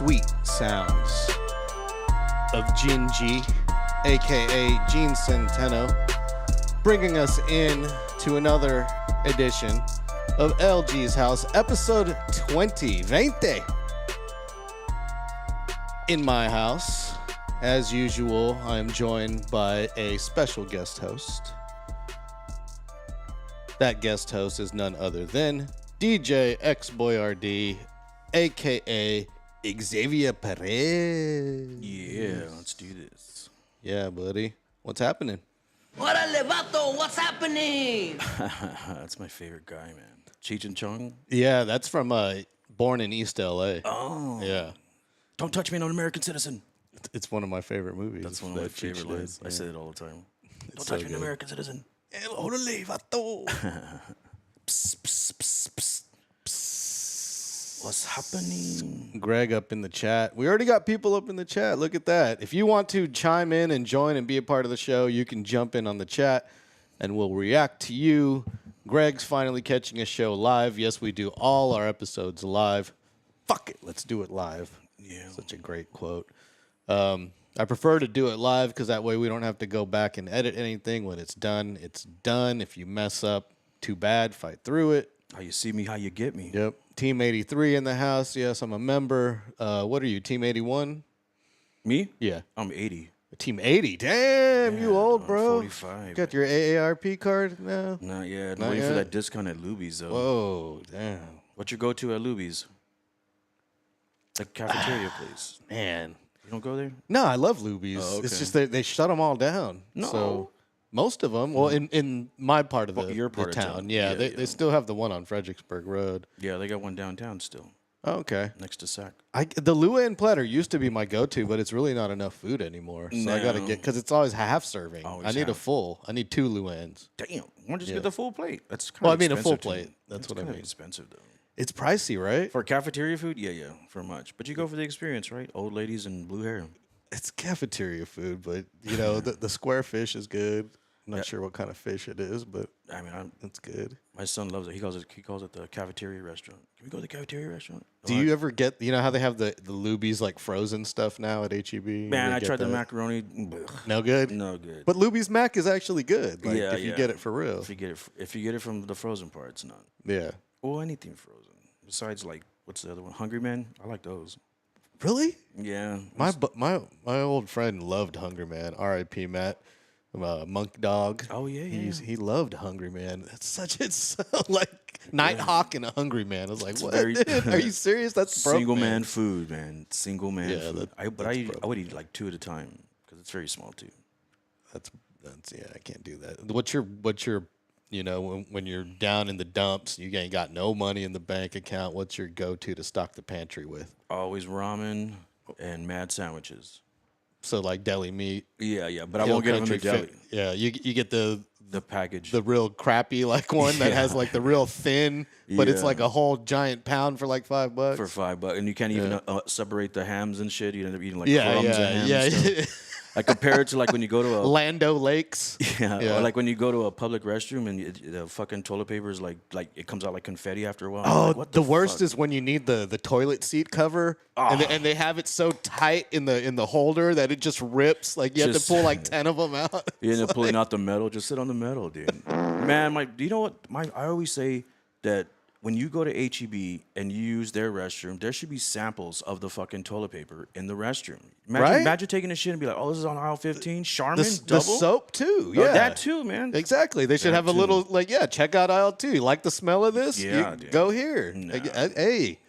sweet sounds of Jinji, aka Gene Centeno, bringing us in to another edition of LG's House, episode 20. In my house, as usual, I am joined by a special guest host. That guest host is none other than DJ X Boyardee, aka Xavier Perez. Yeah, let's do this. Yeah, buddy. What's happening? Órale, vato, what's happening? That's my favorite guy, man. Cheech and Chong. Yeah, that's from Born in East LA. Oh. Yeah. Don't touch me, I'm an American citizen. It's one of my favorite movies. That's one of my Cheech favorite lines. did, I yeah. say it all the time. Don't so touch me, good. an American citizen. Órale, vato. Psst, psst, psst, psst. What's happening? Greg up in the chat. We already got people up in the chat. Look at that. If you want to chime in and join and be a part of the show, you can jump in on the chat and we'll react to you. Greg's finally catching a show live. Yes, we do all our episodes live. Fuck it. Let's do it live. Yeah. Such a great quote. I prefer to do it live because that way we don't have to go back and edit anything. When it's done, it's done. If you mess up, too bad. Fight through it. How you see me, how you get me. Yep. Team 83 in the house. Yes, I'm a member. What are you, Team 81? Me? Yeah. I'm 80. Team 80. Damn, you old, I'm bro. 45. Got your AARP card now? Not yet. Not Waiting yet? for that discount at Luby's, though. Whoa, damn. What you go to at Luby's? The cafeteria place. Man. You don't go there? No, I love Luby's. Oh, okay. It's just that they shut them all down. No. So most of them, well, in my part of Your the part of town, town. yeah, Yeah, they still have the one on Fredericksburg Road. Yeah, they got one downtown still, Oh, okay. next to Sac. The Luann platter used to be my go-to, but it's really not enough food anymore. So I got to No. because it's always half serving. Always I need a half. full. I need 2 Luanns. Damn, why don't you just Yeah. get the full plate? That's kind Well, of I mean a full expensive to me. plate. That's what I kinda mean. expensive, though. It's pricey, right? For cafeteria food, yeah, for much. But you go for the experience, right? Old ladies and blue hair. It's cafeteria food, but you know the square fish is good. I'm not Yeah. sure what kind of fish it is, but I mean, it's good. my son loves it. He calls it the cafeteria restaurant. Can we go to the cafeteria restaurant? Do you ever get, you know how they have the Luby's like frozen stuff now at HEB? Man, You I get tried the that? macaroni. No good? No good. But Luby's mac is actually good. Like, Yeah, if you yeah. get it for real. If you get it from the frozen part, it's not. Yeah. Or anything frozen. Besides, like, what's the other one? Hungry Man. I like those. Really? Yeah. My old friend loved Hungry Man. R.I.P. Matt. Monk Dog. Oh yeah, yeah. He loved Hungry Man. It's so like Nighthawk and a Hungry Man. I was like, what? very- Dude? Are you serious? That's broke, Single man food, man. Single man Yeah, food. that- I that's would eat like 2 at a time because it's very small too. That's yeah. I can't do that. What's your you know when you're down in the dumps, you ain't got no money in the bank account. What's your go-to to stock the pantry with? Always ramen and mad sandwiches. So like deli meat. Yeah, but I Hill won't get them in the Country deli. Fit- Yeah, you get the package. real crappy like one that has like the real thin, but it's Yeah. like a whole giant pound for like $5. for $5, and you can't even separate the hams and shit. You end up eating like yeah, crumbs of ham. And stuff. yeah. I compare it to like when you go to a Lando Lakes. yeah, or like when you go to a public restroom and the fucking toilet paper is like it comes out like confetti after a while. I'm Oh, like, what the worst fuck? is when you need the toilet seat cover, and they have it so tight in the holder that it just rips. Like you have Just- to pull like 10 of them out. You end up pulling out the metal. Just sit on the metal, dude. Man, do you know what? I always say that when you go to HEB and you use their restroom, there should be samples of the fucking toilet paper in the restroom. Right? Imagine taking a shit and be like, oh, this is on aisle 15. Charmin, The double. soap too. Oh, Yeah, that too, man. Exactly. They should That have a too. little like check out aisle 2. You like the smell of this? Yeah, You dude. go here. Nah. Like, hey.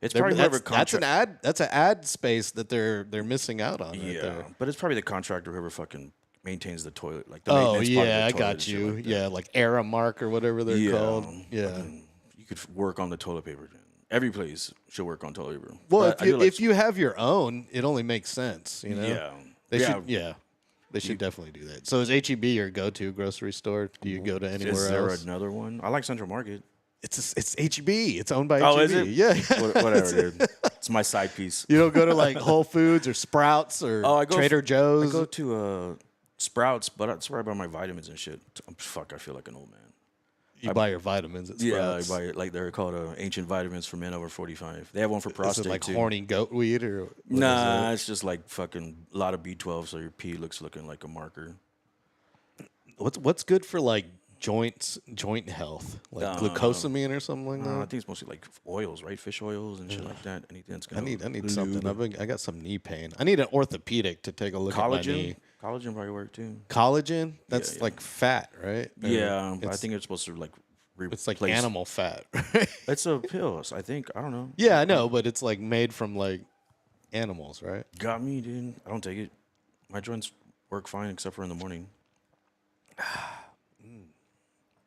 It's probably whoever That's an ad. That's an ad space that they're missing out on. Right Yeah, there. but it's probably the contractor whoever fucking maintains the toilet. Like the Oh maintenance part of yeah, the I toilet got and shit you. like that. Yeah, like Aramark or whatever they're Yeah. called. Yeah. Fucking- you could work on the toilet paper. Every place should work on toilet paper. Well, But I do like- if you have your own, it only makes sense. You know. Yeah. They Yeah. should. Yeah. They should definitely do that. So is HEB your go-to grocery store? Do you go to anywhere Is there else? another one? I like Central Market. It's HEB. It's owned by Oh, HEB. is it? Yeah. Whatever, dude. It's my side piece. You don't go to like Whole Foods or Sprouts or Oh, I go Trader I Joe's. go to Sprouts, but that's where I buy my vitamins and shit. Fuck, I feel like an old man. You buy your vitamins at Sprouts. I buy it. Like they're called ancient vitamins for men over 45. They have one for Is prostate it like too. horny goat weed or? what is Nah, it? it's just like fucking a lot of B12, so your pee looking like a marker. What's good for like joint health, like glucosamine or something like I that? think it's mostly like oils, right? Fish oils and shit like that. Anything that's gonna I need something. I got some knee pain. I need an orthopedic to take a look at my knee. Collagen probably work too. Collagen? That's yeah. like fat, right? Or Yeah, I think it's supposed to like it's like replace- animal fat. Right? It's a pill. I think I don't know. Yeah, I know, but it's like made from like animals, right? Got me, dude. I don't take it. My joints work fine except for in the morning.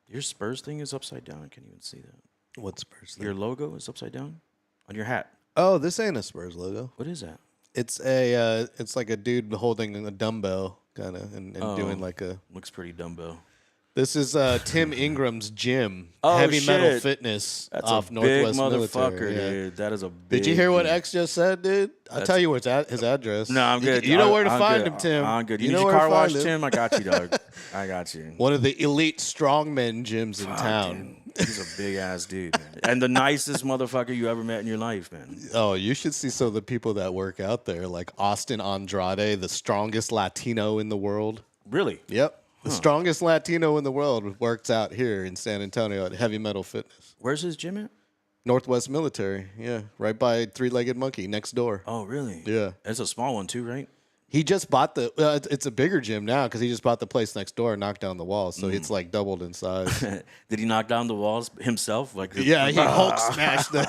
Your Spurs thing is upside down. I can't even see that. What's Spurs? Your logo is upside down on your hat. Oh, this ain't a Spurs logo. What is that? It's it's like a dude holding a dumbbell, kind of, and doing like a. Looks pretty dumbbell. This is Tim Ingram's gym, Oh, Heavy Metal shit. Fitness That's off a big Northwest motherfucker, Military. Yeah. dude. That is a big. Did you hear what dude. X just said, dude? I'll tell you what's his address. No, I'm good. You know where to I'm find good. him, Tim. I'm good. You know need your where to car wash, find him. Tim? I got you, dog. I got you. One of the elite strongmen gyms in town. Dude. He's a big ass dude, man. And the nicest motherfucker you ever met in your life, man. Oh, you should see some of the people that work out there, like Austin Andrade, the strongest Latino in the world. Really? Yep. The strongest Latino in the world works out here in San Antonio at Heavy Metal Fitness. Where's his gym at? Northwest Military, yeah. Right by Three-Legged Monkey, next door. Oh, really? Yeah. It's a small one too, right? He just bought it's a bigger gym now because he just bought the place next door and knocked down the walls. So it's like doubled in size. Did he knock down the walls himself? Like Yeah, he Hulk smashed the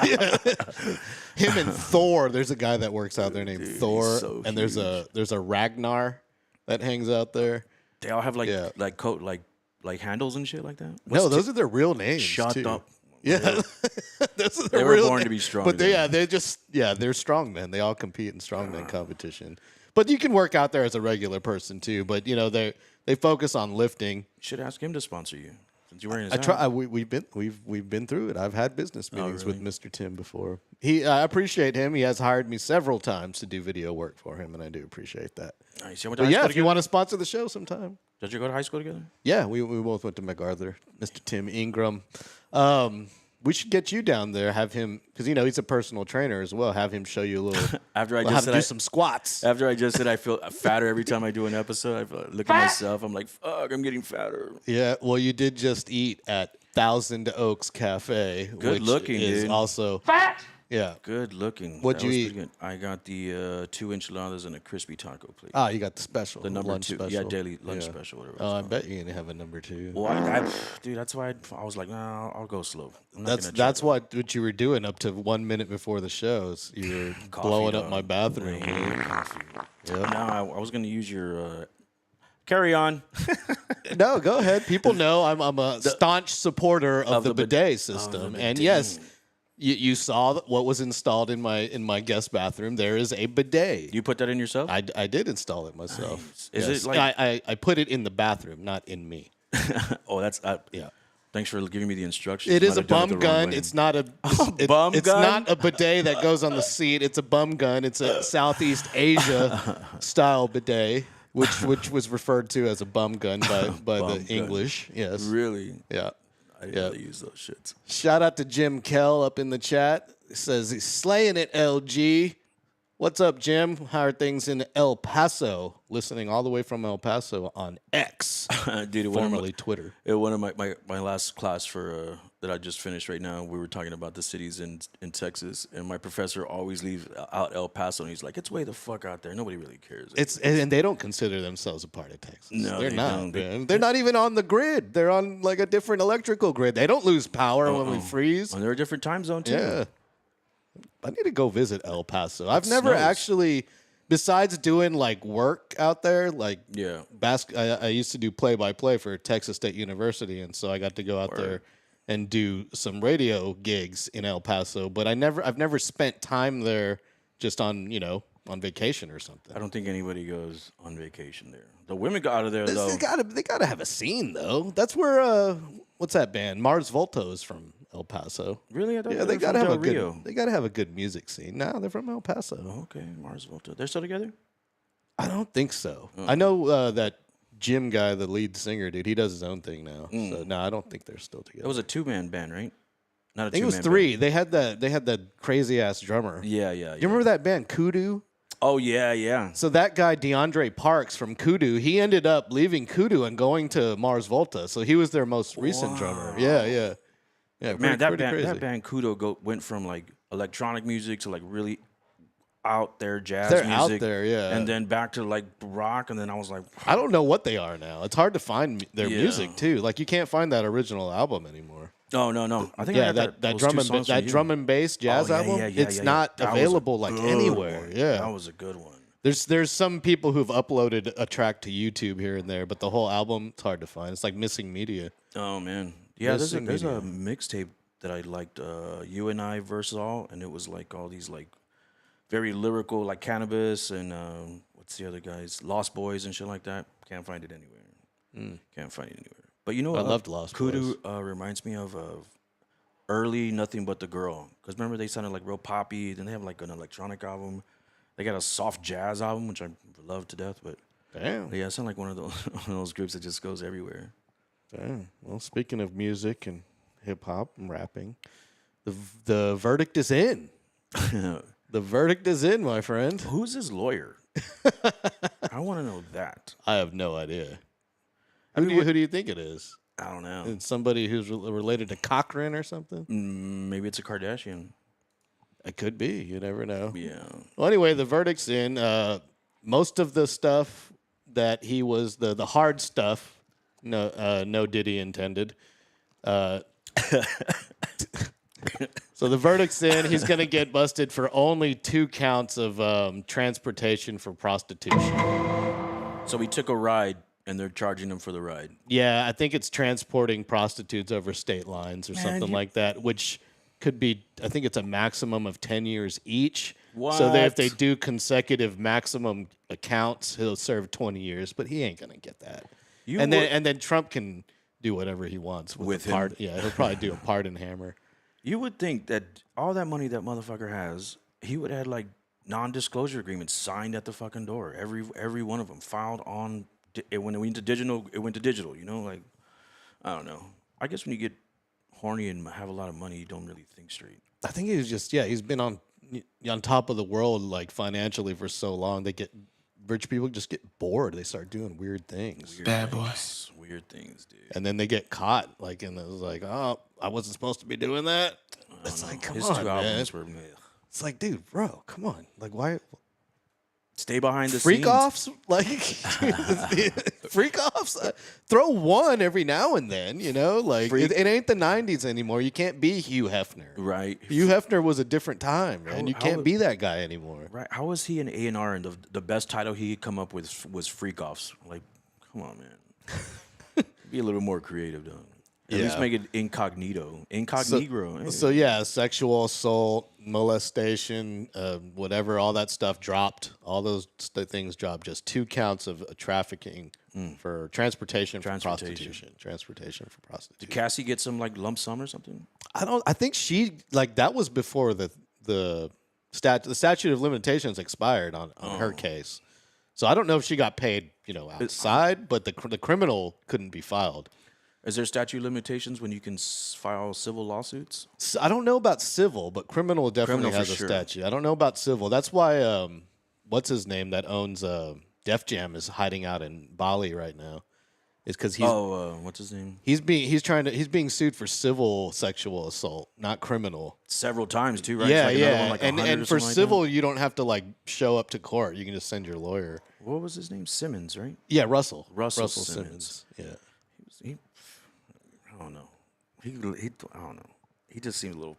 him and Thor. There's a guy that works out there named Thor, so and there's a Ragnar that hangs out there. They all have like Yeah. like coat like handles and shit like that. No, those are their real names. Shut too. up. Yeah, those are They their were real born to names. be strong. But they're strong men. They all compete in strongman competition. But you can work out there as a regular person too. But you know they focus on lifting. Should ask him to sponsor you since you're wearing his I hat. try. We've been through it. I've had business meetings really? with Mr. Tim before. I appreciate him. He has hired me several times to do video work for him, and I do appreciate that. Nice. You went to But high yeah, school if you together? want to sponsor the show sometime. Did you go to high school together? Yeah, we both went to MacArthur. Mr. Tim Ingram. We should get you down there. Have him because he's a personal trainer as well. Have him show you a little. After I how just to said do some squats. After I just said I feel fatter every time I do an episode, I feel, look at myself. I'm like, fuck, I'm getting fatter. Yeah, well, you did just eat at Thousand Oaks Cafe, Good which looking, is dude. also Yeah. Good looking. What'd That you was eat? pretty good. I got the 2 enchiladas and a crispy taco, please. Ah, you got the special. The number lunch 2. Special. Yeah, daily lunch special, whatever. Oh, I it's called. bet you're gonna have a number 2. Well, dude, that's why I was like, nah, I'll go slow. I'm not gonna That's chug what you were doing up to 1 minute before the shows. You were coffee, blowing up dog. my bathroom. Way coffee. Yep. No, I was gonna use your. Carry on. No, go ahead. People know I'm a staunch supporter of the bidet system, and yes, you saw what was installed in my guest bathroom. There is a bidet. You put that in yourself? I did install it myself. Nice. Is it like- I put it in the bathroom, not in me. Oh, that's Yeah. Thanks for giving me the instructions. It is Might a have done it bum the wrong gun. way. It's not a bum it's gun? not a bidet that goes on the seat. It's a bum gun. It's a Southeast Asia style bidet, which was referred to as a bum gun by Bum the gun. English. Yes. Really. Yeah. I didn't Yeah. really use those shits. Shout out to Jim Kell up in the chat. He says he's slaying it, LG. What's up, Jim? How are things in El Paso? Listening all the way from El Paso on X, Dude, formerly Twitter. one of my last class for that I just finished right now, we were talking about the cities in Texas, and my professor always leaves out El Paso, and he's like, it's way the fuck out there. Nobody really cares. And they don't consider themselves a part of Texas. No, they're they not. don't. Man. They're not even on the grid. They're on like a different electrical grid. They don't lose power when we freeze. And they're a different time zone, too. Yeah. I need to go visit El Paso. I've never snows. actually, besides doing like work out there, like Yeah. I used to do play-by-play for Texas State University, and so I got to go out there and do some radio gigs in El Paso. But I've never spent time there just on on vacation or something. I don't think anybody goes on vacation there. The women go out of there, though. They gotta have a scene though. That's where what's that band? Mars Volta is from El Paso. Really? I thought Yeah, they they were gotta from have Del a Rio. good. They gotta have a good music scene. No, they're from El Paso. Okay, Mars Volta. They're still together? I don't think so. I know that Jim guy, the lead singer, dude, he does his own thing now. So no, I don't think they're still together. It was a 2-man band, right? Not a 2-man I think it was 3. They had that crazy ass drummer. Yeah. Do you remember that band Kudu? Oh, yeah. So that guy DeAndre Parks from Kudu, he ended up leaving Kudu and going to Mars Volta. So he was their most recent drummer. Yeah. Man, that crazy. band Kudo went from like electronic music to like really out there jazz They're music. out there, yeah. And then back to like rock, and then I was like, I don't know what they are now. It's hard to find their Yeah. music too. Like you can't find that original album anymore. no. I think I got that those drum two and songs that from you. drum and bass jazz album. It's not That was a available like good anywhere. one. Yeah, that was a good one. there's some people who've uploaded a track to YouTube here and there, but the whole album it's hard to find. It's like missing media. Oh man, yeah. There's a Media. mixtape that I liked, You and I versus All, and it was like all these like very lyrical, like Cannabis and what's the other guys, Lost Boys and shit like that. Can't find it anywhere. Can't find it anywhere. But you know, I what? loved Lost Kudu reminds me of early Nothing But the Girl, because remember they sounded like real poppy. Then they have like an electronic album. They got a soft jazz album, which I love to death. But Damn. yeah, it sounds like one of those groups that just goes everywhere. Damn. Well, speaking of music and hip hop and rapping, the verdict is in. The verdict is in, my friend. Who's his lawyer? I want to know that. I have no idea. I mean, Who do you think it is? I don't know. It's somebody who's related to Cochran or something? Maybe it's a Kardashian. It could be. You never know. Yeah. Well, anyway, the verdict's in. Most of the stuff that he was the hard stuff. No Diddy intended. So the verdict's in. He's going to get busted for only 2 counts of transportation for prostitution. So he took a ride, and they're charging him for the ride. Yeah, I think it's transporting prostitutes over state lines or something like that, which could be, I think it's a maximum of 10 years each. So that if they What? do consecutive maximum accounts, he'll serve 20 years, but he ain't going to get that. And then Trump can do whatever he wants with With the him. part. Yeah, he'll probably do a pardon hammer. You would think that all that money that motherfucker has, he would have like non-disclosure agreements signed at the fucking door. Every one of them filed on. When it went to digital, it went to digital. You know, like I don't know. I guess when you get horny and have a lot of money, you don't really think straight. I think he's just he's been on top of the world like financially for so long. Rich people just get bored. They start doing weird things. Bad boys. Weird things, dude. And then they get caught, like, and it was like, oh, I wasn't supposed to be doing that. It's like, come His on, 2 man. albums were meh. It's like, dude, bro, come on. Like, why? Stay behind the Freak scenes. offs? Like, freak offs? Throw one every now and then, you know? Like, it ain't the 90s anymore. You can't be Hugh Hefner. Right. Hugh Hefner was a different time, man. You how can't would- be that guy anymore. Right. How was he an A&R and the best title he could come up with was Freak Offs? Like, come on, man. Be a little more creative, though. At least Yeah. make it incognito. Incognito. Hey. So yeah, sexual assault, molestation, whatever, all that stuff dropped. All those things dropped. Just 2 counts of trafficking for transportation for prostitution. Transportation for prostitution. Did Cassie get some like lump sum or something? I think she that was before the statute of limitations expired on her case. So I don't know if she got paid, outside, but the criminal couldn't be filed. Is there statute limitations when you can file civil lawsuits? So I don't know about civil, but criminal definitely Criminal has for a sure. statute. I don't know about civil. That's why what's his name that owns Def Jam is hiding out in Bali right now. It's because he's what's his name? he's being sued for civil sexual assault, not criminal. Several times too, right? Yeah, It's like another yeah. one, like 100 and or for something like civil, you don't have to like show up to court. You can just send your lawyer. that? What was his name? Simmons, right? Yeah, Russell Simmons. Yeah. He I don't know. He I don't know. He just seemed a little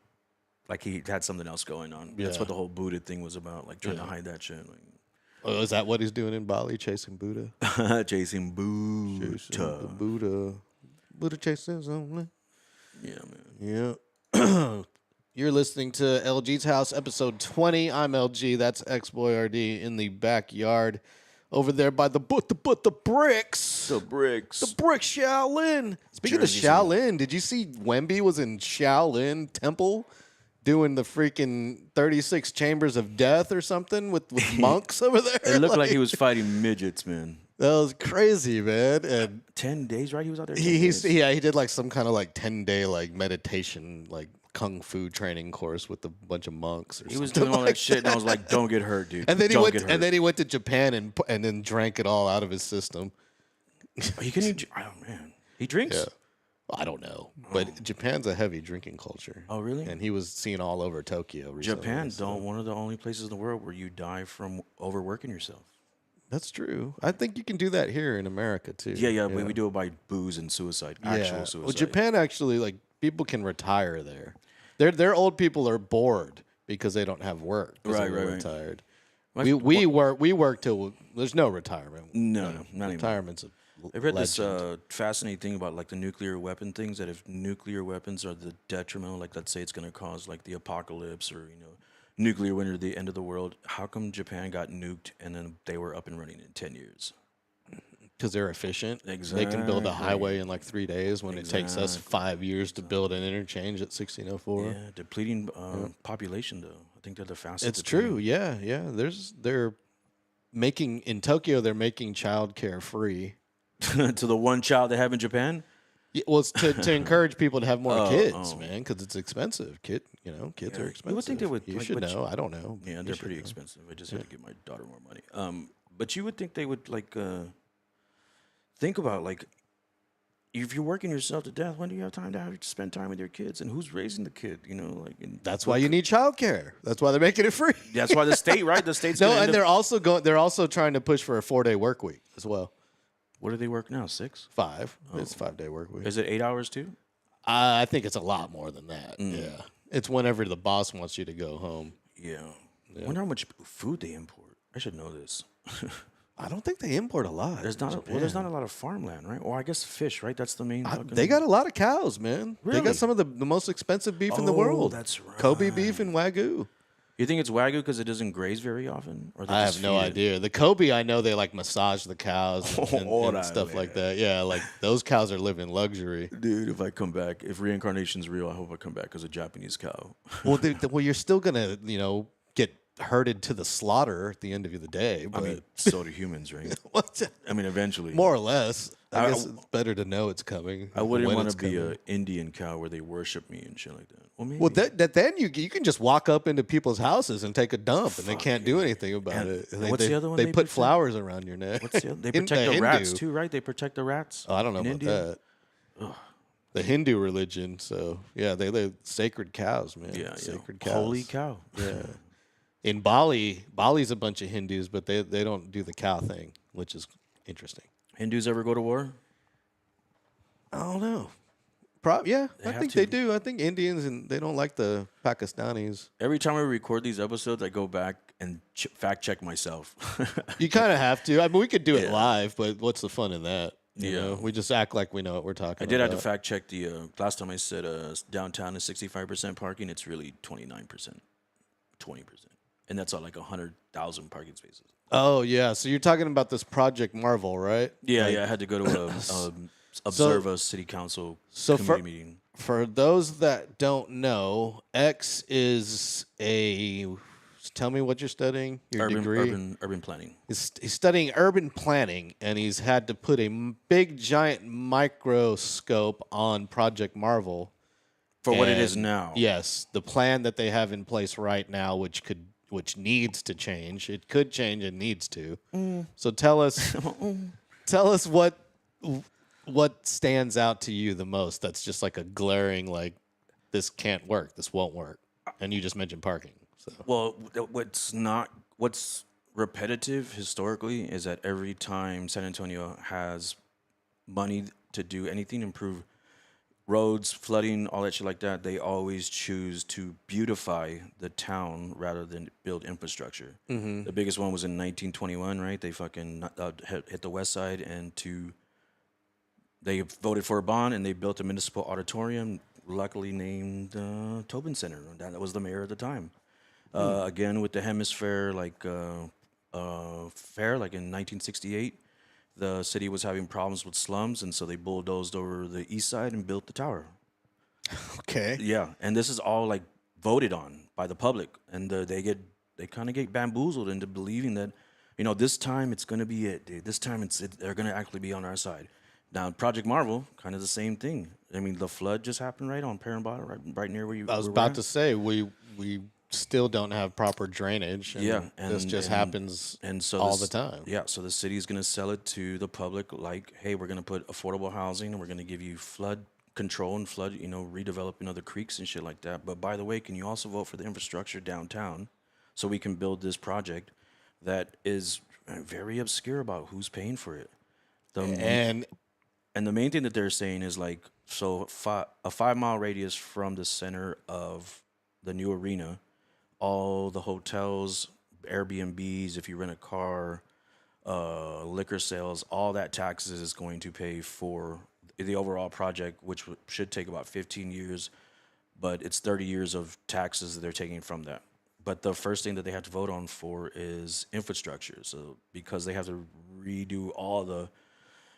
like he had something else going on. That's Yeah. what the whole Buddha thing was about, like trying to hide that shit. Oh, is that what he's doing in Bali, chasing Buddha? Like, chasing Buddha. The Buddha chases only. Yeah, man. Yeah. You're listening to LG's House, episode 20. I'm LG. That's X-Boy RD in the backyard over there by the bricks. The bricks. The brick Shaolin. Speaking Jersey's of Shaolin, did you see Wemby was in Shaolin Temple doing the freaking 36 chambers of death or something with monks over there? It looked like he was fighting midgets, man. That was crazy, man. And 10 days, right? He was out there. 10 he's days. yeah, he did like some kind of like 10-day like meditation like kung fu training course with a bunch of monks or He was something doing all like that shit, and I was like, "Don't get hurt, dude. And then he Don't went get hurt." and then he went to Japan and then drank it all out of his system. He couldn't. Oh man, he drinks. Yeah. I don't know, but Japan's a heavy drinking culture. Oh, really? And he was seen all over Tokyo recently. Japan, so- one of the only places in the world where you die from overworking yourself. That's true. I think you can do that here in America too. Yeah. But we do it by booze and suicide, actual suicide. Well, Japan actually like people can retire there. Their old people are bored because they don't have work. 'Cause Right, they were right. retired. My- We work till there's no retirement. No, not anymore. Retirement's a I've read this legend. fascinating thing about like the nuclear weapon things. That if nuclear weapons are the detrimental, like let's say it's going to cause like the apocalypse or nuclear winter, the end of the world. How come Japan got nuked and then they were up and running in 10 years? Because they're efficient. They can build a Exactly. highway in like 3 days when it takes us 5 years to build an interchange at 1604. Yeah, depleting population though. I think they're the fastest. It's true. Yeah. They're making in Tokyo. They're making childcare free. to the one child they have in Japan. Yeah, well, it's to encourage people to have more kids, oh. man, because it's expensive. Kids are expensive. You would think they would, You like, should but know. I don't know. Yeah, You they're should pretty know. expensive. I just had to give my daughter more money. But you would think they would like think about like if you're working yourself to death, when do you have time to spend time with your kids, and who's raising the kid? And That's why you need childcare. That's why they're making it free. that's why the state, right? The state's No, gonna and end up- they're also trying to push for a 4-day work week as well. What do they work now? 6? 5. It's a 5-day work week. Is it 8 hours too? I think it's a lot more than that. Yeah, it's whenever the boss wants you to go home. Yeah. Wonder how much food they import. I should know this. I don't think they import a lot. There's not. There's not a lot of farmland, right? Or I guess fish, right? That's the main. They got a lot of cows, man. They Really? got some of the most expensive beef in the Oh, world. that's Kobe beef and Wagyu. You think it's Wagyu because it doesn't graze very often? Or they I just have no feed it? idea. The Kobe, I know they like massage the cows and Órale. stuff like that. Yeah, like those cows are living luxury. Dude, if I come back, if reincarnation's real, I hope I come back as a Japanese cow. Well, you're still gonna, get herded to the slaughter at the end of the day. I But mean, so do humans, right? what's I mean, eventually. more or less? I I- guess it's better to know it's coming. I wouldn't when want it's to be coming. an Indian cow where they worship me and shit like that. Well, maybe. Well, then you can just walk up into people's houses and take a dump, and they can't do anything about And it. what's the other one They they put protect? flowers around your neck. What's the other? They In protect the rats Hindu- too, right? They protect the rats. Oh, I don't know in about India? that. The Hindu religion, so yeah, they sacred cows, man. Yeah, sacred yeah. cows. Holy cow. Yeah. In Bali's a bunch of Hindus, but they don't do the cow thing, which is interesting. Hindus ever go to war? I don't know. Yeah, I have think to. they do. I think Indians and they don't like the Pakistanis. Every time I record these episodes, I go back and fact check myself. You kind of have to. I mean, we could do it Yeah. live, but what's the fun in that? You Yeah. know? We just act like we know what we're talking I did about. have to fact check the last time I said downtown is 65% parking. It's really 29%, 20%, and that's on like 100,000 parking spaces. Oh yeah, so you're talking about this Project Marvel, right? Yeah, yeah. I had to go to observe a city council committee meeting. For those that don't know, X is a. Tell me what you're studying. Your degree. Urban planning. He's studying urban planning, and he's had to put a big, giant microscope on Project Marvel For what it is And, now. Yes, the plan that they have in place right now, which needs to change. It could change and needs to. So tell us what stands out to you the most. That's just like a glaring like this can't work. This won't work. And you just mentioned parking. So Well, what's repetitive historically is that every time San Antonio has money to do anything, improve roads, flooding, all that shit like that, they always choose to beautify the town rather than build infrastructure. Mm-hmm. The biggest one was in 1921, right? They fucking hit the west side they voted for a bond and they built a municipal auditorium, luckily named Tobin Center. That was the mayor at the time. Again, with the Hemisphere fair, like in 1968, the city was having problems with slums, and so they bulldozed over the east side and built the tower. okay. Yeah, and this is all like voted on by the public, and they kind of get bamboozled into believing that this time it's gonna be it, dude. This time they're gonna actually be on our side. Now, Project Marvel, kind of the same thing. I mean, the flood just happened right on Parambata, right near where you. I was about to say we still don't have proper drainage. And this just happens all the time. Yeah, so the city is going to sell it to the public like, hey, we're going to put affordable housing and we're going to give you flood control and flood, redeveloping other creeks and shit like that. But by the way, can you also vote for the infrastructure downtown so we can build this project that is very obscure about who's paying for it? And the main thing that they're saying is like, so a 5-mile radius from the center of the new arena, all the hotels, Airbnbs, if you rent a car, liquor sales, all that taxes is going to pay for the overall project, which should take about 15 years, but it's 30 years of taxes that they're taking from that. But the first thing that they have to vote on for is infrastructure. So because they have to redo all the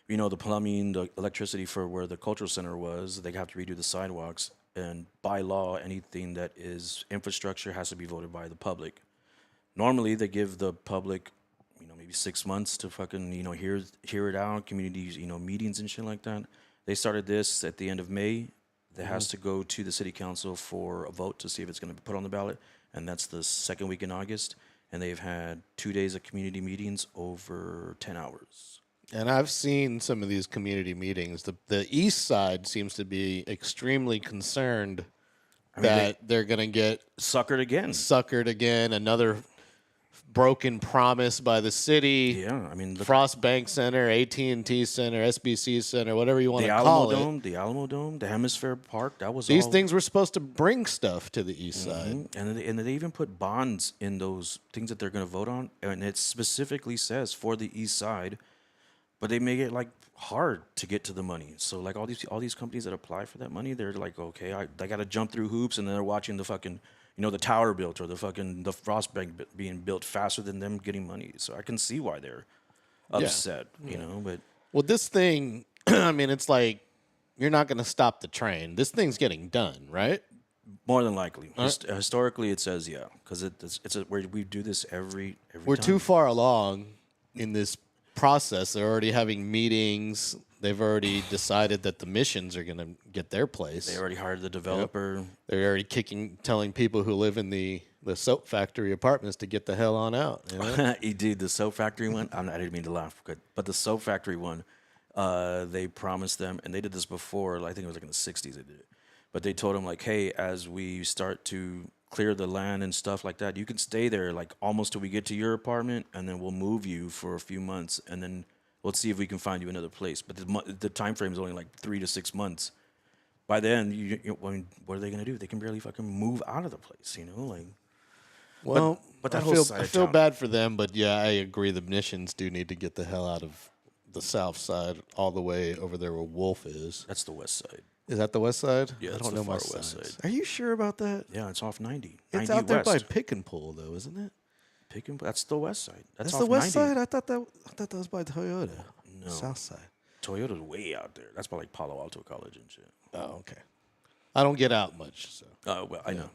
the plumbing, the electricity for where the cultural center was, they have to redo the sidewalks. And by law, anything that is infrastructure has to be voted by the public. Normally, they give the public, maybe 6 months to fucking, hear it out, communities, meetings and shit like that. They started this at the end of May. That has to go to the city council for a vote to see if it's going to be put on the ballot. And that's the second week in August. And they've had 2 days of community meetings over 10 hours. And I've seen some of these community meetings. The East Side seems to be extremely concerned that they're going to get suckered again. Another broken promise by the city. Yeah, I mean, Frost Bank Center, AT&T Center, SBC Center, whatever you want to call it. The Alamo Dome, the Hemisphere Park. These things were supposed to bring stuff to the East Side, and they even put bonds in those things that they're going to vote on, and it specifically says for the East Side. But they make it like hard to get to the money. So like all these companies that apply for that money, they're like, okay, they got to jump through hoops, and then they're watching the fucking, the tower built or the Frost Bank being built faster than them getting money. So I can see why they're upset, But well, this thing, I mean, it's like you're not going to stop the train. This thing's getting done, right? More than likely, historically, it says because we do this every We're time. too far along in this process. They're already having meetings. They've already decided that the missions are going to get their place. They already hired the developer. Yep. They're already telling people who live in the soap factory apartments to get the hell on out. Dude, the soap factory one, I didn't mean to laugh, but the soap factory one, they promised them, and they did this before, I think it was like in the 60s they did it, but they told them like, hey, as we start to clear the land and stuff like that, you can stay there like almost till we get to your apartment, and then we'll move you for a few months, and then we'll see if we can find you another place. But the time frame is only like 3 to 6 months. By then, what are they gonna do? They can barely fucking move out of the place, like. Well, but that I feel bad for them, but yeah, I agree. The missions do need to get the hell out of the south side, all the way over there where Wolf is. That's the west side. Is that the west side? Yeah, I don't know my west side. Are you sure about that? Yeah, it's off 90. It's 90 out there west. by Pick and Pull, though, isn't it? Pick and That's the west side. That's the off west 90. side. I thought that was by Toyota. No, south side. Toyota's way out there. That's by like Palo Alto College and shit. Oh, okay. I don't get out much, so. Oh well, I know.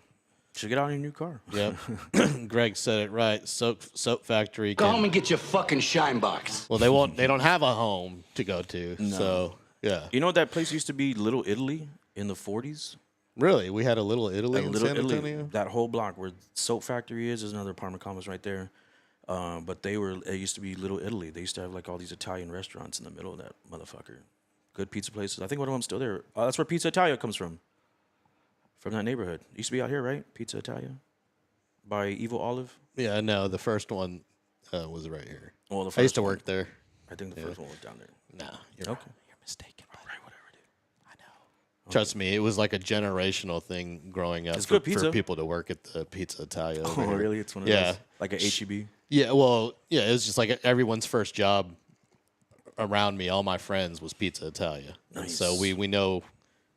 Should get out in your new car. Yep. Greg said it right. Soap factory. Go home and get your fucking shine box. Well, they don't have a home to go to, so yeah. You know that place used to be Little Italy in the 40s. Really, we had a Little Italy in San Antonio. That whole block where soap factory is. There's another apartment complex right there. But it used to be Little Italy. They used to have like all these Italian restaurants in the middle of that motherfucker. Good pizza places. I think one of them's still there. That's where Pizza Italia comes from. From that neighborhood. It used to be out here, right? Pizza Italia? By Evil Olive? Yeah, no, the first one was right here. Well, I used to work there. I think the first one was down there. Nah, Okay. You're mistaken. All right, whatever, dude. I know. Trust me, it was like a generational thing growing up It's for good pizza. people to work at the Pizza Italia. Oh, really? It's one of those? Like a HEB? Yeah, well, yeah, it was just like everyone's first job around me. All my friends was Pizza Italia. And Nice. so we know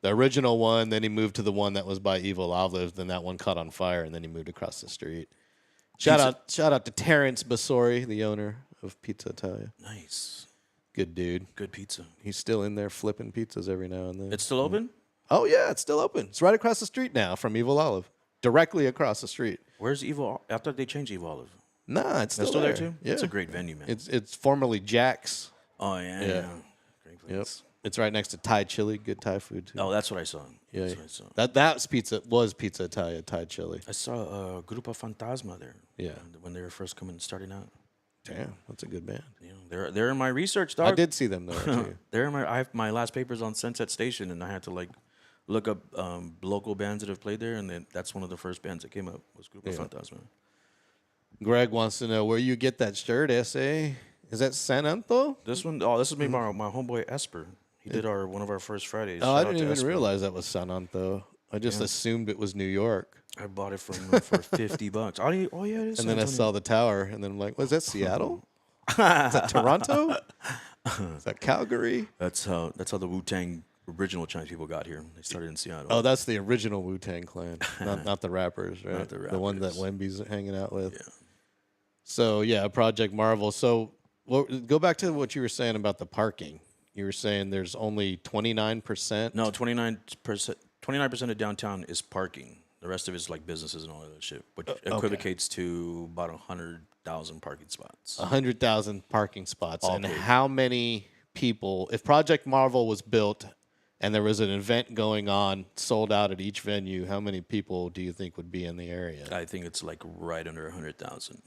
the original one, then he moved to the one that was by Evil Olive, then that one caught on fire, and then he moved across the street. Shout out to Terrence Basori, the owner of Pizza Italia. Nice. Good dude. Good pizza. He's still in there flipping pizzas every now and then. It's still open? Oh, yeah, it's still open. It's right across the street now from Evil Olive. Directly across the street. Where's Evil? I thought they changed Evil Olive. Nah, it's They're still still there there. too. Yeah, It's a great venue, man. It's formerly Jack's. Oh yeah, Yeah. yeah. Great Yep. place. It's right next to Thai chili. Good Thai food too. Oh, that's what I saw. yeah. That's what I saw. That's pizza. Was Pizza Italia Thai chili? I saw Grupo Fantasma there. Yeah. When they were first starting out. Damn, that's a good band. You know, they're in my research, dog. I did see them there too. They're in I have my last papers on Sunset Station, and I had to like look up local bands that have played there, and then that's one of the first bands that came up was Grupo Fantasma. Greg wants to know where you get that shirt. Sa, is that San Anto? This one, this is made by my homeboy Esper. He did one of our first Fridays. Oh, Shout I out didn't to even Esper. realize that was San Anto. I just assumed it was New York. I bought it from him for $50. Oh yeah, it is. And then I San saw the tower, and then I'm like, was that Seattle? Is that Toronto? Is that Calgary? That's how the Wu-Tang original Chinese people got here. They started in Seattle. Oh, that's the original Wu-Tang Clan, not the rappers, right? Not the The one that rappers. Wemby's hanging out with. Yeah. So, yeah, Project Marvel. So, go back to what you were saying about the parking. You were saying there's only 29%? No, 29% of downtown is parking. The rest of it is like businesses and all of that shit, which equivocates to about 100,000 parking spots. 100,000 parking spots. All And paid. how many people, if Project Marvel was built and there was an event going on, sold out at each venue, how many people do you think would be in the area? I think it's like right under 100,000.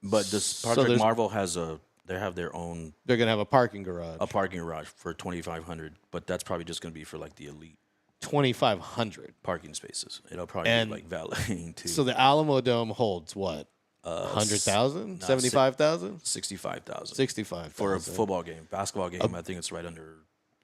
But this So Project there's- Marvel they have their own They're going to have a parking garage. parking garage for 2,500, but that's probably just going to be for like the elite 2,500. parking spaces. It'll probably And be like valeting too. So the Alamo Dome holds what? 100,000? 75,000? 65,000 65,000. for a football game. Basketball game, I think it's right under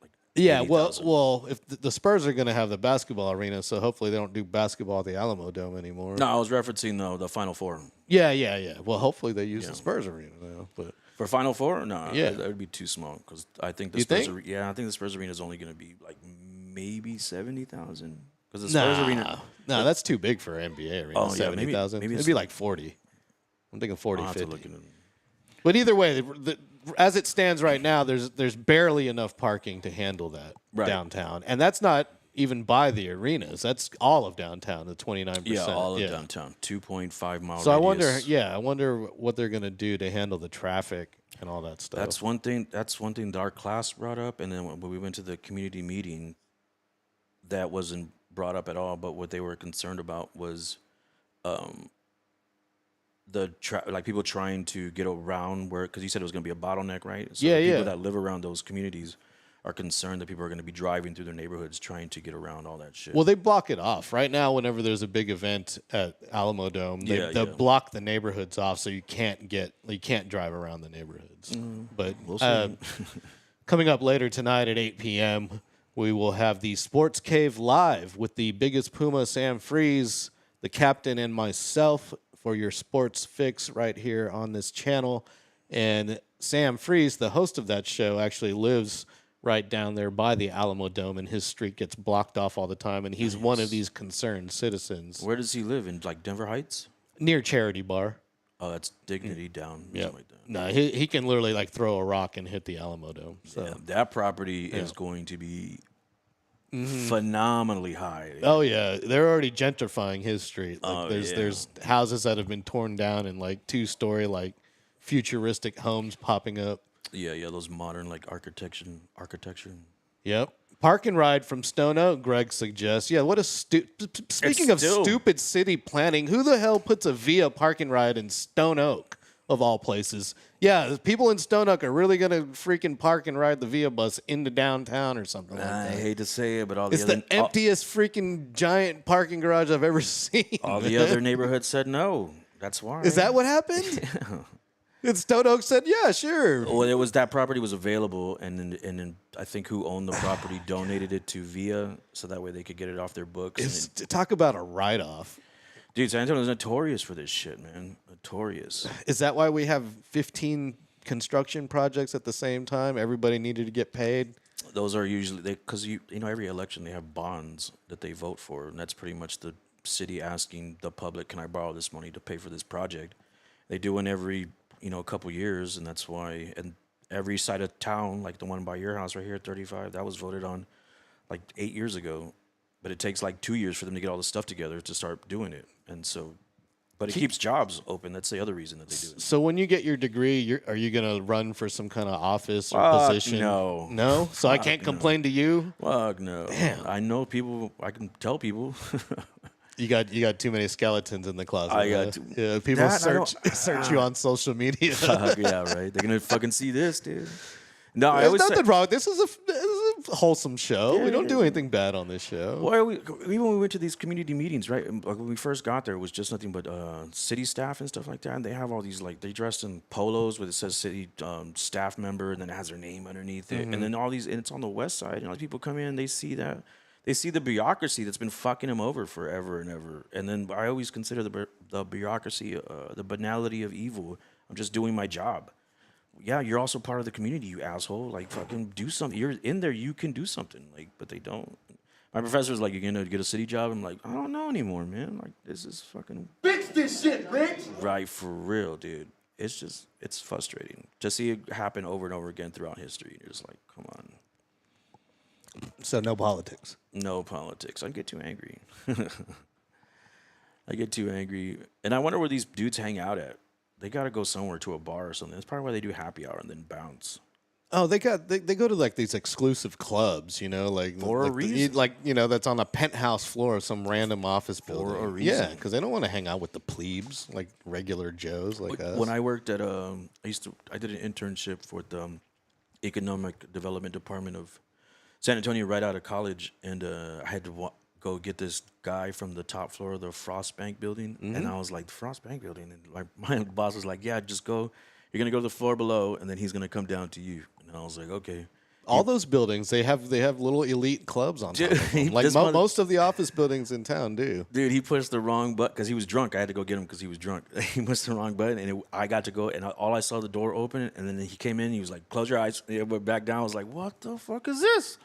like Yeah, 80,000. well, if the Spurs are going to have the basketball arena, so hopefully they don't do basketball at the Alamo Dome anymore. No, I was referencing the Final Four. Yeah. Well, hopefully they use the Spurs arena now. But For Final Four, no, Yeah. that would be too small because I think the You Spurs. think? I think the Spurs arena is only going to be like maybe 70,000 because the Spurs arena. no, that's too big for an NBA arena. Oh, yeah, maybe- 70,000. maybe It'd it's- be like 40. I'm thinking 40, I'll have to 50. look into it. But either way, as it stands right now, there's barely enough parking to handle that Right. downtown, and that's not even by the arenas. That's all of downtown, the 29%. Yeah, all of downtown, 2.5 mile. So radius. I wonder what they're gonna do to handle the traffic and all that stuff. That's one thing. That's one thing that our class brought up, and then when we went to the community meeting, that wasn't brought up at all. But what they were concerned about was, like people trying to get around where, because you said it was going to be a bottleneck, right? So Yeah, people yeah. that live around those communities are concerned that people are going to be driving through their neighborhoods trying to get around all that shit. Well, they block it off right now. Whenever there's a big event at Alamo Dome, they Yeah. block the neighborhoods off, so you can't drive around the neighborhoods. But We'll see. coming up later tonight at 8 p.m., we will have the Sports Cave live with the biggest Puma, Sam Freeze, the captain, and myself for your sports fix right here on this channel. And Sam Freeze, the host of that show, actually lives right down there by the Alamo Dome, and his street gets blocked off all the time. And he's one of these concerned citizens Where does he live? In like Denver Heights? near Charity Bar. Oh, that's Dignity down. Yeah, Something like that. no, he can literally like throw a rock and hit the Alamo Dome. So. Yeah, that property is going to be phenomenally high. Oh yeah, they're already gentrifying his street. Like Oh, there's houses that have been torn down and like 2-story like futuristic homes popping up. Yeah, those modern like architecture. Yep. Park and ride from Stone Oak, Greg suggests. Yeah, what a speaking of still- stupid city planning, who the hell puts a Via park and ride in Stone Oak of all places? Yeah, the people in Stone Oak are really gonna freaking park and ride the Via bus into downtown or something like I that. hate to say it, but all It's the other the emptiest freaking giant parking garage I've ever seen. all the man. other neighborhoods said no. That's why. Is that what happened? And Stone Oak said, "Yeah, sure." Well, it was that property was available, and then I think who owned the property donated it to Via, so that way they could get it off their books. And It's, talk about a write-off. dude, San Antonio is notorious for this shit, man. Notorious. Is that why we have 15 construction projects at the same time? Everybody needed to get paid. Those are usually because you know every election they have bonds that they vote for, and that's pretty much the city asking the public, "Can I borrow this money to pay for this project?" They do one every a couple years, and that's why. And every side of town, like the one by your house right here, 35, that was voted on like 8 years ago, but it takes like 2 years for them to get all the stuff together to start doing it, and so But it keeps jobs open. That's the other reason that they do it. So when you get your degree, are you gonna run for some kind of office or Fuck position? no. No. So I can't complain to you. Fuck no. Damn. I know people. I can tell people. You got too many skeletons in the closet. I huh? got too- Yeah, people That I don't- search you on social media. Fuck yeah, right. They're gonna fucking see this, dude. No, I There's always nothing say, wrong. This is a wholesome show. Yeah, we don't yeah, do anything bad on this show. well, even when we went to these community meetings, right? Like when we first got there, it was just nothing but city staff and stuff like that. And they have all these they dressed in polos where it says city staff member, and then it has their name underneath it. And then all these, and it's on the west side. And all these people come in, they see that. They see the bureaucracy that's been fucking them over forever and ever. And then I always consider the bureaucracy, the banality of evil. I'm just doing my job. Yeah, you're also part of the community, you asshole. Like, fucking do something. You're in there, you can do something. Like, but they don't. My professor's like, you're gonna get a city job? I'm like, I don't know anymore, man. Like, this is fucking. Fix this shit, bitch! Right, for real, dude. It's frustrating to see it happen over and over again throughout history. You're just like, come on. So no politics. No politics. I get too angry. I get too angry. And I wonder where these dudes hang out at. They got to go somewhere to a bar or something. That's probably why they do happy hour and then bounce. Oh, they go to like these exclusive clubs, like For a reason. that's on a penthouse floor of some random office building. a reason. Yeah, because they don't want to hang out with the plebes, like regular Joes like us. When I worked at I did an internship for the economic development department of San Antonio right out of college, and I had to go get this guy from the top floor of the Frost Bank building, and I was like, the Frost Bank building, and my boss was like, yeah, just go. You're gonna go to the floor below, and then he's gonna come down to you. And I was like, okay. All those buildings, they have little elite clubs on top Dude, of them. Like this mother- most of the office buildings in town do. Dude, he pushed the wrong button because he was drunk. I had to go get him because he was drunk. He pushed the wrong button, and I got to go, and all I saw the door open, and then he came in. He was like, "Close your eyes." And I went back down. I was like, "What the fuck is this?"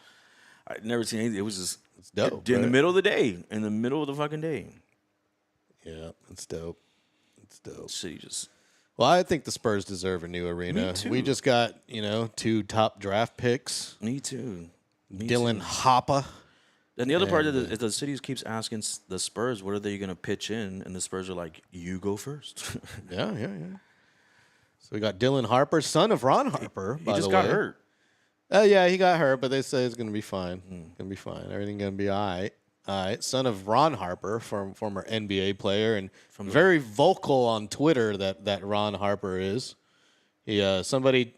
I'd never seen anything. It was just dope, in the right? middle of the day. In the middle of the fucking day, Yeah, it's dope. It's dope. city just. Well, I think the Spurs deserve a new arena. Me too. We just got, 2 top draft picks. Me too. Me Dylan too. Hopper. And the other part of the city keeps asking the Spurs, "What are they going to pitch in?" And the Spurs are like, "You go first." Yeah. So we got Dylan Harper, son of Ron Harper, He by just the got way. hurt. Oh, yeah, he got hurt, but they say it's going to be fine. Going to be fine. Everything going to be all right. All right. Son of Ron Harper, former NBA player, and very vocal on Twitter that Ron Harper is. He somebody,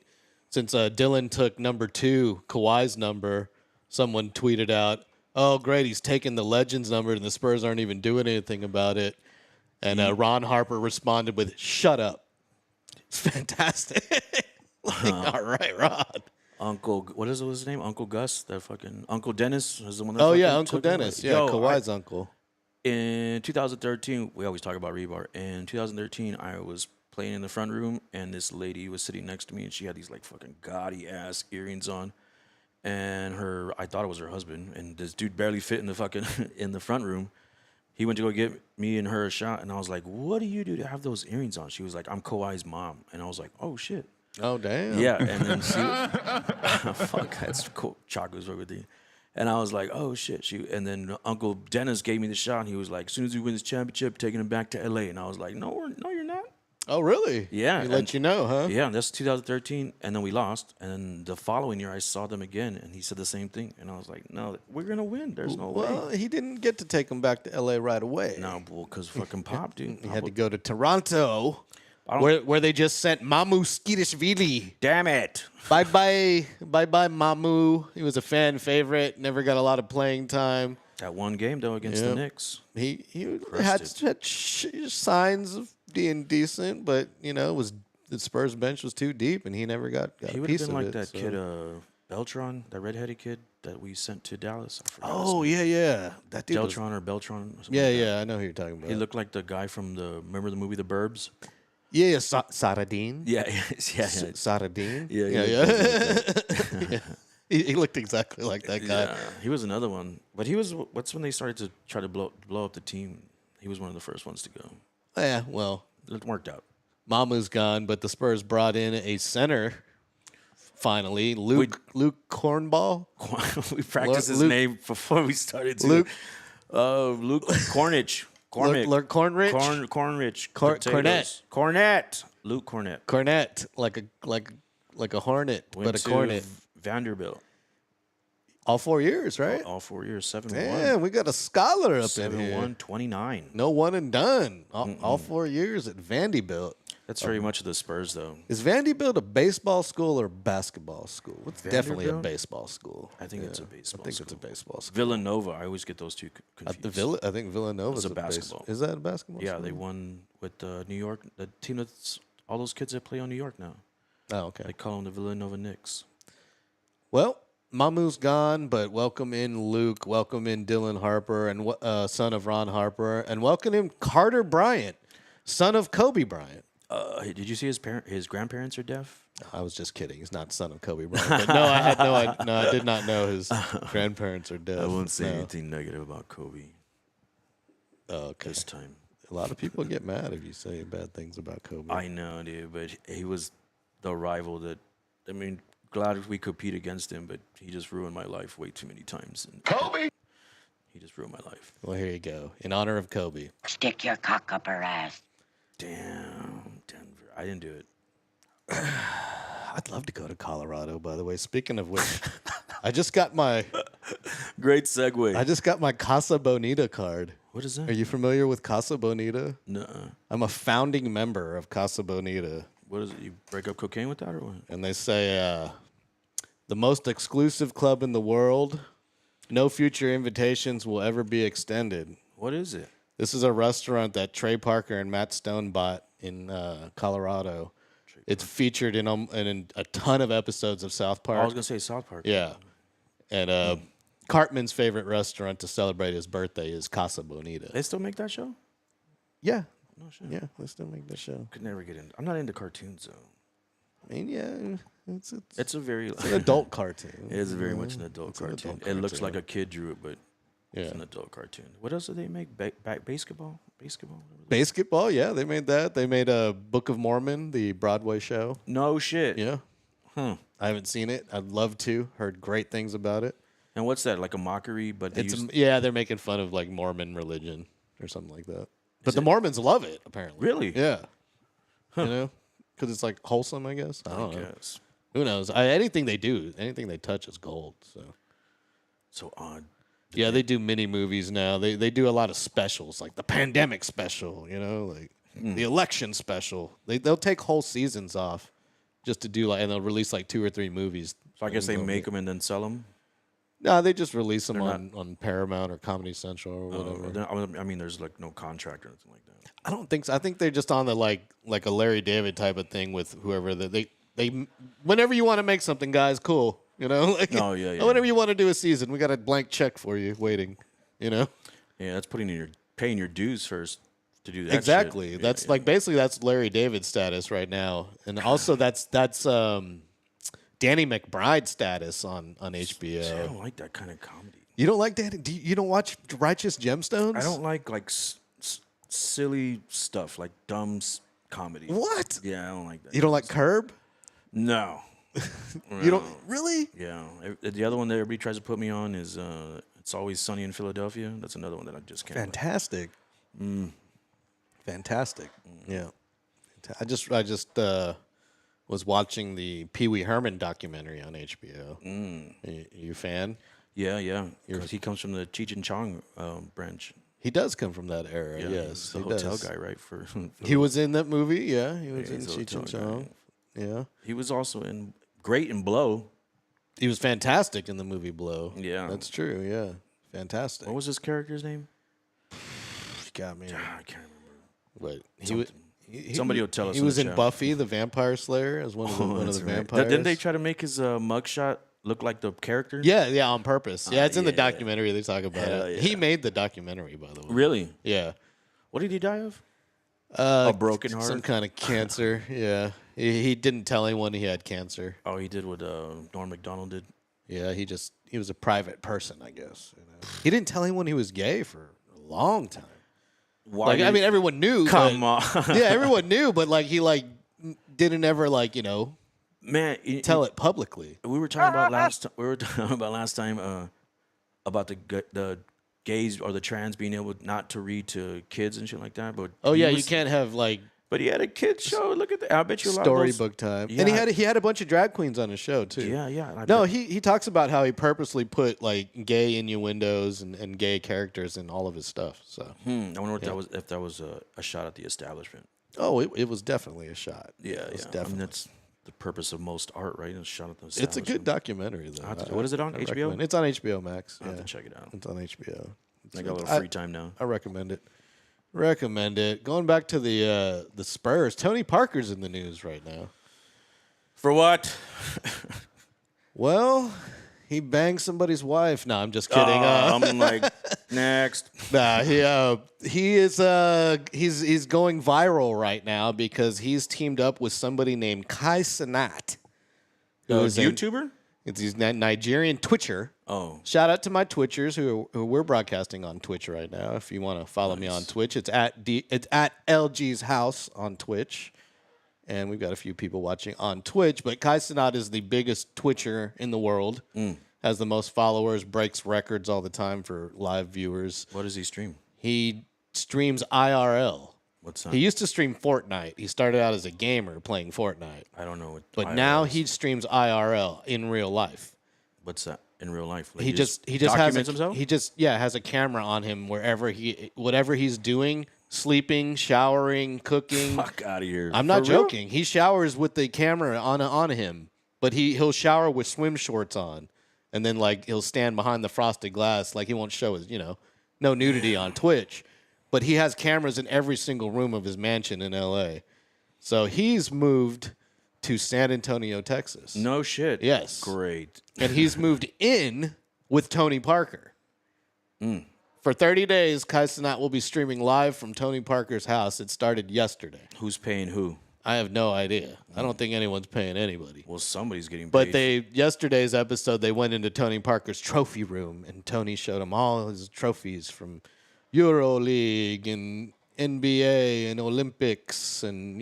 since Dylan took number 2, Kawhi's number, someone tweeted out, "Oh, great, he's taking the Legends number, and the Spurs aren't even doing anything about it." And Ron Harper responded with, "Shut up." It's fantastic. All right, Ron. Uncle, what is his name? Uncle Gus, that fucking Uncle Dennis is the one. That Oh, yeah, fucking Uncle took him away. Dennis. Yeah, Yo, Kawhi's uncle. in 2013, we always talk about rebar. In 2013, I was playing in the front room, and this lady was sitting next to me, and she had these like fucking gaudy ass earrings on, and I thought it was her husband, and this dude barely fit in the fucking in the front room. He went to go get me and her a shot, and I was like, "What do you do to have those earrings on?" She was like, "I'm Kawhi's mom," and I was like, "Oh shit." Oh, damn. Yeah, and then fuck, that's cool. Chocolate's over there. And I was like, oh shit. And then Uncle Dennis gave me the shot, and he was like, as soon as we win this championship, taking him back to LA. And I was like, no, you're not. Oh, really? Yeah. He let you know, huh? Yeah, and that's 2013, and then we lost. And then the following year, I saw them again, and he said the same thing. And I was like, no, we're gonna win. There's no Well, way. he didn't get to take him back to L.A. right away. No, because fucking Pop, dude. He had to go to Toronto, where they just sent Mamu Skidishvili. Damn it. Bye-bye, Mamu. He was a fan favorite, never got a lot of playing time. That one game, though, against the Knicks. He had signs of being decent, but, the Spurs bench was too deep, and he never got He a would piece have been of like it. that so. kid, Beltron, that redheaded kid that we sent to Dallas. I forgot his Oh, yeah. That dude was... Deltron or Beltron. Or something Yeah, like that. yeah, I know who you're talking about. He looked like the guy from remember the movie The Burbs? Yeah, Saradine. Yeah. Saradine. Yeah. He looked exactly like that guy. Yeah, he was another one. But what's when they started to try to blow up the team. He was one of the first ones to go. Yeah, well, It worked out. Mamu's gone, but the Spurs brought in a center. Finally, Luke Cornball. We practiced his Luke- name before we started. Too. Luke Luke Cornich. Cornrich. Cornrich? Cornrich. Cornette. Cornette. Luke Cornette. Cornette, like a hornet, Went but a to cornet. Vanderbilt. All 4 years, right? All 4 years. 7-1. Damn, we got a scholar up in here. 7-1, 29. No one and done. All 4 years at Vanderbilt. That's very much of the Spurs, though. Is Vanderbilt a baseball school or basketball school? It's definitely a Vanderbilt? baseball school. I think it's a baseball I think school. it's a baseball school. Villanova. I always get those two confused. I think Villanova's It's a basketball. Is that a basketball? Yeah, school? they won with New York. The team that's all those kids that play on New York now. Oh, okay. They call them the Villanova Knicks. Well, Mamu's gone, but welcome in Luke. Welcome in Dylan Harper, and son of Ron Harper, and welcome in Carter Bryant, son of Kobe Bryant. Did you see his grandparents are deaf? I was just kidding. He's not son of Kobe Bryant. But no, I did not know his grandparents are deaf. I won't say No. anything negative about Kobe Okay. this time. A lot of people get mad if you say bad things about Kobe. I know, dude, but he was the rival that, I mean, glad we compete against him, but he just ruined my life way too many times. And Kobe! he just ruined my life. Well, here you go. In honor of Kobe. Stick your cock up her ass. Damn, Denver. I didn't do it. I'd love to go to Colorado, by the way. Speaking of which, I just got my Great segue. Casa Bonita card. What is that? Are you familiar with Casa Bonita? Nuh-uh. I'm a founding member of Casa Bonita. What is it? You break up cocaine with that or what? And they say the most exclusive club in the world. No future invitations will ever be extended. What is it? This is a restaurant that Trey Parker and Matt Stone bought in Colorado. It's featured in a ton of episodes of South Park. I was going to say South Park. Yeah. And Cartman's favorite restaurant to celebrate his birthday is Casa Bonita. They still make that show? Yeah. No shit. Yeah, they still make the show. Could never get into. I'm not into cartoons, though. I mean, yeah, It's a very... it's an adult cartoon. It is very much an adult It's an cartoon. adult It looks cartoon. like a kid drew it, but Yeah. it's an adult cartoon. What else did they make? Basketball? Basketball? Basketball, yeah, they made that. They made a Book of Mormon, the Broadway show. No shit. Yeah. Huh. I haven't seen it. I'd love to. Heard great things about it. And what's that? Like a mockery? But they Yeah, they're making fun of like Mormon religion or something like that. But the Mormons love it, apparently. Really? Yeah. You know? Because it's like wholesome, I guess. I I don't know. guess. Who knows? Anything they do, anything they touch is gold. So odd. Yeah, they do mini movies now. They do a lot of specials, like the pandemic special, you know, like the election special. They'll take whole seasons off just to do and they'll release like 2 or 3 movies. So I guess they make them and then sell them? No, they just release them They're on Paramount or Comedy Central or whatever. I mean, there's like no contract or anything like that. I don't think so. I think they're just on the like a Larry David type of thing with whoever they whenever you want to make something, guys, cool. You know, like, Oh, yeah, yeah. whenever you want to do a season, we got a blank check for you waiting. You know, Yeah, that's paying your dues first to do that. exactly. Shit. That's Yeah, like basically that's Larry David status right now, and also that's Danny McBride status on HBO. yeah. I don't like that kind of comedy. You don't like Danny? You don't watch Righteous Gemstones? I don't like silly stuff like dumb comedy. What? Yeah, I don't like that. You don't like Curb? No. You don't really? Yeah. The other one that everybody tries to put me on is It's Always Sunny in Philadelphia. That's another one that I just can't. Fantastic. Fantastic. Yeah. I just was watching the Pee Wee Herman documentary on HBO. You a fan? Yeah. Because he comes from the Cheech and Chong branch. He does come from that era. Yeah, yes, he's the he hotel does. guy, right? For He was in that movie. Yeah, he was in he's a Cheech and hotel Chong. Yeah, He was also great in Blow. he was fantastic in the movie Blow. Yeah. that's true. Yeah, fantastic. What was his character's name? You got me? I can't remember. But he was. Somebody will tell us He in was the in chat. Buffy the Vampire Slayer as one of the That's right. vampires. Didn't they try to make his mugshot look like the character? Yeah, on purpose. Yeah, it's in the yeah. documentary. They talk about Hell it. yeah. He made the documentary, by the way. Really? Yeah. What did he die of? A broken heart? Some kind of cancer. Yeah. He didn't tell anyone he had cancer. Oh, he did what Norm Macdonald did. Yeah, he was a private person, I guess. You know? He didn't tell anyone he was gay for a long time. Why? Like, I mean, everyone knew. Come but- on. Yeah, everyone knew, but like he didn't ever Man, tell it publicly. We were talking about last time. We were talking about last time about the gays or the trans being able not to read to kids and shit like that. But Oh he yeah, you was- can't have like But he had a kids show. Look at that. I bet you a lot of those- storybook time, Yeah. and he had a bunch of drag queens on his show too. Yeah, yeah. and I No, bet- he talks about how he purposely put like gay innuendos and gay characters in all of his stuff. So, I wonder if that was a shot at the establishment. oh, it was definitely a shot. Yeah, it was yeah. I definitely. mean, that's the purpose of most art, right? It's shot at the It's a establishment. good documentary though. What is it on? I HBO? recommend it. It's on HBO Max. I'll have Yeah. to check it out. It's on HBO. I got a little free time now. I recommend it. Recommend it. Going back to the Spurs, Tony Parker's in the news right now. For what? Well, he banged somebody's wife. No, I'm just kidding. I'm like, next. Nah, he's going viral right now because he's teamed up with somebody named Kai Cenat. The who's a- YouTuber? He's a Nigerian Twitcher. Oh. Shout out to my Twitchers who we're broadcasting on Twitch right now. If you want to follow me on Twitch, it's at LG's House on Twitch, and we've got a few people watching on Twitch. But Kai Cenat is the biggest Twitcher in the world. Has the most followers, breaks records all the time for live viewers. What does he stream? He streams IRL. What's that? He used to stream Fortnite. He started out as a gamer playing Fortnite, I don't know what. but IRL now is. he streams IRL in real life. What's that in real life? Like He just has documents himself. he just has a camera on him whatever he's doing, sleeping, showering, cooking. Fuck out of here. I'm not For real? joking. He showers with the camera on him, but he'll shower with swim shorts on, and then like he'll stand behind the frosted glass, like he won't show his no nudity on Twitch, but he has cameras in every single room of his mansion in L.A. So he's moved to San Antonio, Texas. No shit. Yes. Great. And he's moved in with Tony Parker. For 30 days, Kai Cenat will be streaming live from Tony Parker's house. It started yesterday. Who's paying who? I have no idea. I don't think anyone's paying anybody. Well, somebody's getting paid. But yesterday's episode, they went into Tony Parker's trophy room, and Tony showed him all his trophies from EuroLeague and NBA and Olympics and,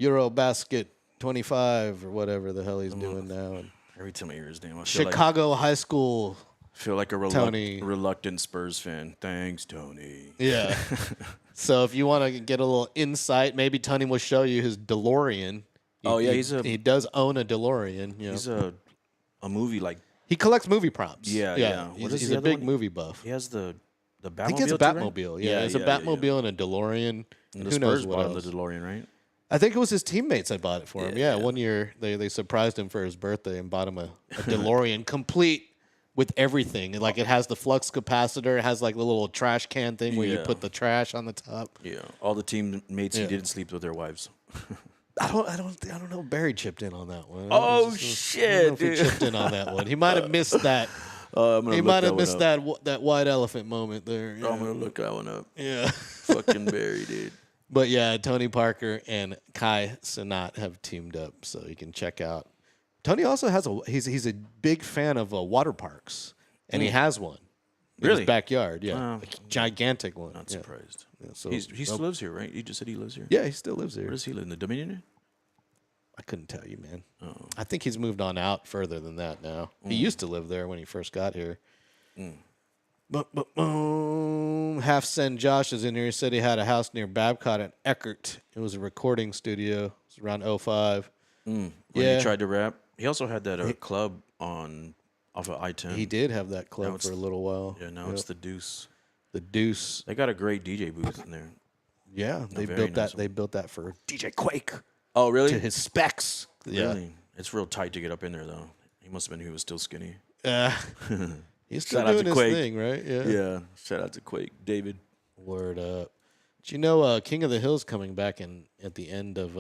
Eurobasket 25 or whatever the hell he's doing now. And Every time I hear his name, I Chicago High School. feel like a Tony. reluctant Spurs fan. Thanks, Tony. Yeah. So if you want to get a little insight, maybe Tony will show you his DeLorean. Oh, yeah, he does own a DeLorean. He's a movie like He collects movie props. Yeah. What is He's the a other big one? movie buff. he has the Batmobile. I think it's a too, right? Batmobile. Yeah, it's a Batmobile and a DeLorean. And Who the knows Spurs what bought him else? the DeLorean, right? I think it was his teammates that bought it for him. Yeah. Yeah, one year they surprised him for his birthday and bought him a DeLorean complete with everything. Like it has the flux capacitor, it has like the little trash can thing where you Yeah. put the trash on the top. Yeah. All the teammates Yeah. he didn't sleep with their wives. I don't know. Barry chipped in on that one. Oh, I don't know shit, if he dude. chipped in on that one. He might have missed that. I'm gonna He look might have one missed up. that white elephant moment there. I'm gonna look that one up. Yeah. Fucking Barry, dude. But yeah, Tony Parker and Kai Cenat have teamed up, so you can check out. Tony also has he's a big fan of water parks, and he has one in Really? his backyard. Yeah, Wow. a gigantic one. Not yeah. surprised. Yeah, so He still lives here, right? You just said he lives here. yeah, he still lives Where there. does he live? In the Dominion? I couldn't tell you, man. Oh. I think he's moved on out further than that now. He used to live there when he first got here. But Half Cent Josh is in here. He said he had a house near Babcock and Eckert. It was a recording studio. It was around 05. When Yeah. he tried to rap. He also had that club off of I-10. He did have that Now club it's- for a little while. Yeah, now Yep. it's the Deuce. The Deuce. They got a great DJ booth in there. Yeah, they very built nice that. They built that for DJ Quake Oh, really? to his specs. Yeah, Really? It's real tight to get up in there, though. He must have been he was still skinny. he's still Shout out doing to his Quake. thing, right? Yeah. Yeah. Shout out to Quake. David. Word up. Do you know King of the Hill's coming back at the end of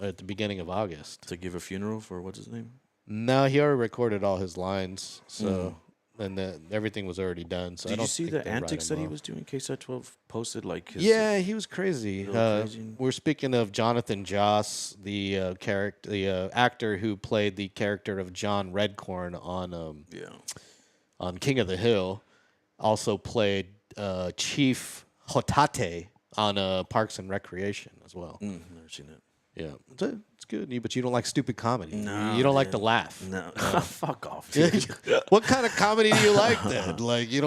at the beginning of August? To give a funeral for what's his name? No, he already recorded all his lines, so and everything was already done. So I Did don't you see think the they'd write antics him that he off. was doing? KSAT 12 posted like his. Yeah, he was crazy. Little crazy. We're speaking of Jonathan Joss, the character, the actor who played the character of John Redcorn on King of the Hill. Also played Chief Hotate on Parks and Recreation as well. Never seen that. Yeah, it's good. But you don't like stupid comedy. No, you don't like to dude. laugh. No, fuck off. Dude. What kind of comedy do you like then? Like you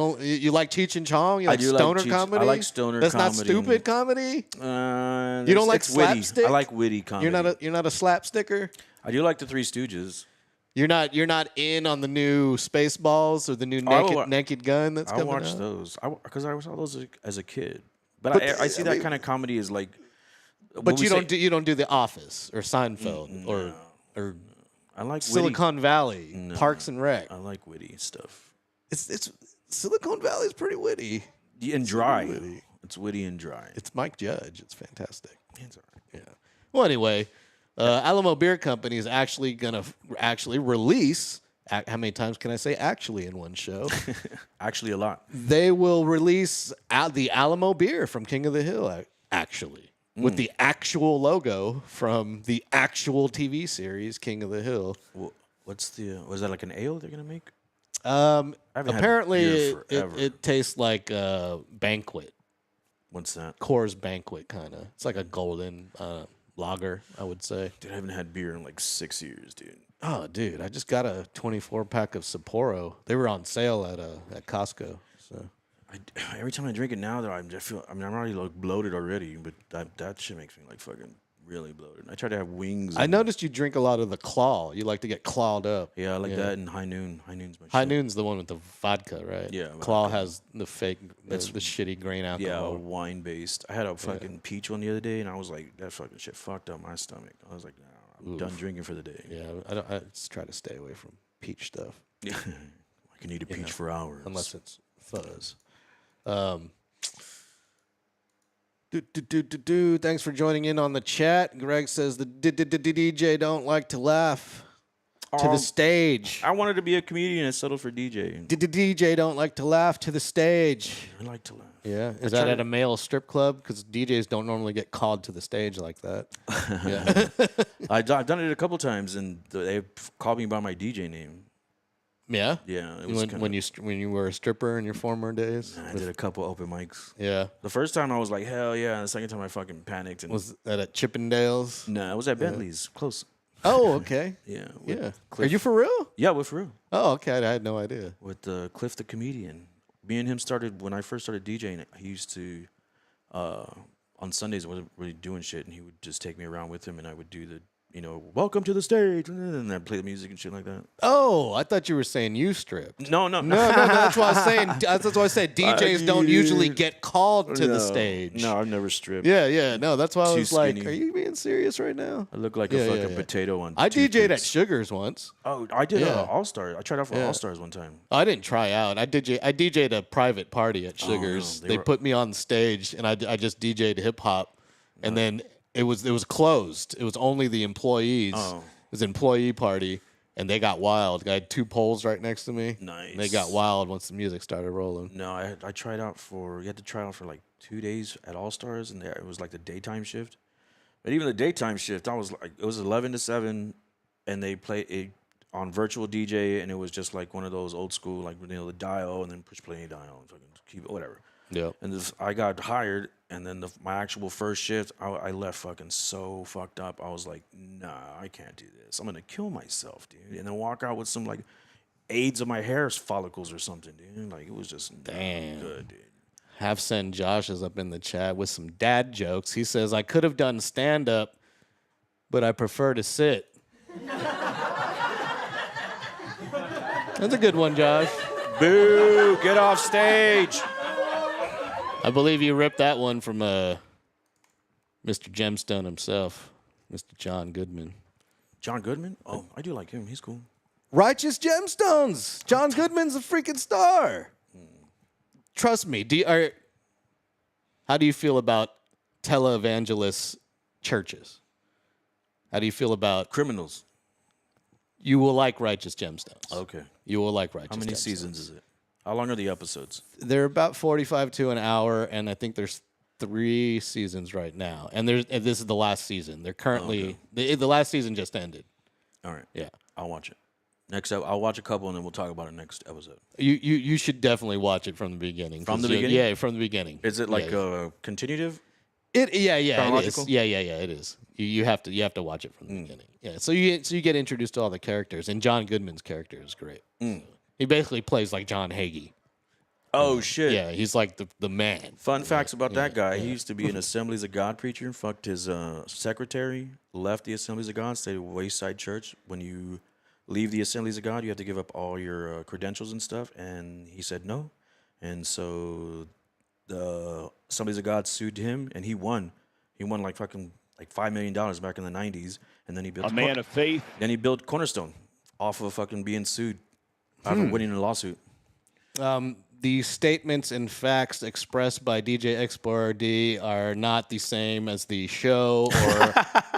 like Cheech and Chong? You like do like stoner Cheech- comedy? I like stoner That's comedy. not stupid comedy. You don't like it's witty. slapstick? I like witty comedy. You're not a slapsticker. I do like the Three Stooges. You're not in on the new Spaceballs or the new Naked Gun that's I coming watched out? those because I saw those as a kid. But, But I see I that mean- kind of comedy is like. But you don't do The Office or Seinfeld or I like Silicon Valley, Parks and Rec. I like witty stuff. It's Silicon Valley is pretty witty. And dry. witty. It's witty and dry. It's Mike Judge. It's fantastic. It's all right. Yeah. Well, anyway, Alamo Beer Company is actually gonna release. How many times can I say actually in one show? Actually, a lot. They will release the Alamo beer from King of the Hill. Actually, with the actual logo from the actual TV series King of the Hill. Well, was that like an ale they're gonna make? Apparently, beer forever. it tastes like Banquet, What's that? Coors Banquet kind of. It's like a golden lager, I would say. Dude, I haven't had beer in like 6 years, dude. Oh, dude, I just got a 24-pack of Sapporo. They were on sale at Costco. So Every time I drink it now, though, I'm already like bloated already, but that shit makes me like fucking really bloated. I try to have wings. I noticed you drink a lot of the Claw. You like to get clawed up. Yeah, I like that and High Noon. High Noon's my High shit. Noon's the one with the vodka, right? Yeah, Claw vodka. has the fake, the shitty grain Yeah, alcohol. wine based. I had a fucking peach one the other day, and I was like, that fucking shit fucked up my stomach. I was like, nah, I'm done drinking for the day. Yeah, I just try to stay away from peach stuff. Yeah. I can eat a peach for hours. Unless it's fuzz. Thanks for joining in on the chat. Greg says the DJ don't like to laugh to the stage. I wanted to be a comedian and settled for DJ. DJ don't like to laugh to the stage. I like to laugh. Yeah, is that at a male strip club? Because DJs don't normally get called to the stage like that. Yeah, I've done it a couple times, and they called me by my DJ name. yeah. Yeah, it was When you were a stripper in your former days. I did a couple open mics. Yeah, The first time I was like, hell yeah. And the second time I fucking panicked. And was that at Chippendales? no, it was at Bentley's. Close. Oh, okay. Yeah. with Yeah. Are Cliff. you for real? Yeah, with real. Oh, okay. I had no idea. With Cliff the comedian. Me and him started when I first started DJing. He used to, on Sundays, wasn't really doing shit, and he would just take me around with him, and I would do the, welcome to the stage, and I'd play the music and shit like that. Oh, I thought you were saying you stripped. No. No, that's why I was saying. That's why I said DJs don't usually get called to the stage. No, I've never stripped. Yeah. No, that's why I Too was like, skinny. are you being serious right now? I look like Yeah, a yeah, fucking yeah. potato on I DJ'd at toothpicks. Sugars once. Oh, I did Yeah. All Stars. I tried out for Yeah. All Stars one time. I didn't try out. I DJ'd a private party at Sugars. no, They they were- put me on stage, and I just DJ'd hip hop, and then it was closed. It was only the employees. Oh. It was an employee party, and they got wild. I had two poles right next to me. Nice. And they got wild once the music started rolling. No, I tried out you had to try out for like 2 days at All Stars, and it was like the daytime shift. But even the daytime shift, it was 11 to 7, and they played it on virtual DJ, and it was just like one of those old school, like, the dial, and then push play dial, and fucking keep it, whatever. Yeah. And I got hired, and then my actual first shift, I left fucking so fucked up. I was like, nah, I can't do this. I'm gonna kill myself, dude. And then walk out with some like AIDS of my hair follicles or something, dude. Like it was just not good, dude. Have send Josh is up in the chat with some dad jokes. He says, I could have done stand up, but I prefer to sit. That's a good one, Josh. Boo! Get off stage. I believe you ripped that one from Mr. Gemstone himself, Mr. John Goodman. John Goodman? Oh, I do like him. He's cool. Righteous Gemstones. John Goodman's a freaking star. Trust me. How do you feel about televangelist churches? How do you feel about Criminals. You will like Righteous Gemstones. Okay. You will like Righteous How many Gemstones. seasons is it? How long are the episodes? They're about 45 to an hour, and I think there's 3 seasons right now. And this is the last season. They're currently the last season just ended. All right. Yeah. I'll watch it. I'll watch a couple, and then we'll talk about it next episode. You should definitely watch it from the beginning. From the 'cause beginning? Yeah, from the beginning. Is it like Yeah. continuative? It it is. Chronological? Yeah, it is. You have to watch it from the beginning. Yeah, so you get introduced to all the characters, and John Goodman's character is great. So he basically plays like John Hagee. Oh shit! Yeah, he's like the man. Fun facts about that guy: he used to be an Assemblies of God preacher. Fucked his secretary, left the Assemblies of God, stayed at Wayside Church. When you leave the Assemblies of God, you have to give up all your credentials and stuff. And he said no, and so the Assemblies of God sued him, and he won. He won like $5 million back in the '90s, and then he built A man of faith. Then he built Cornerstone off of fucking being sued after winning a lawsuit. The statements and facts expressed by DJ X4D are not the same as the show or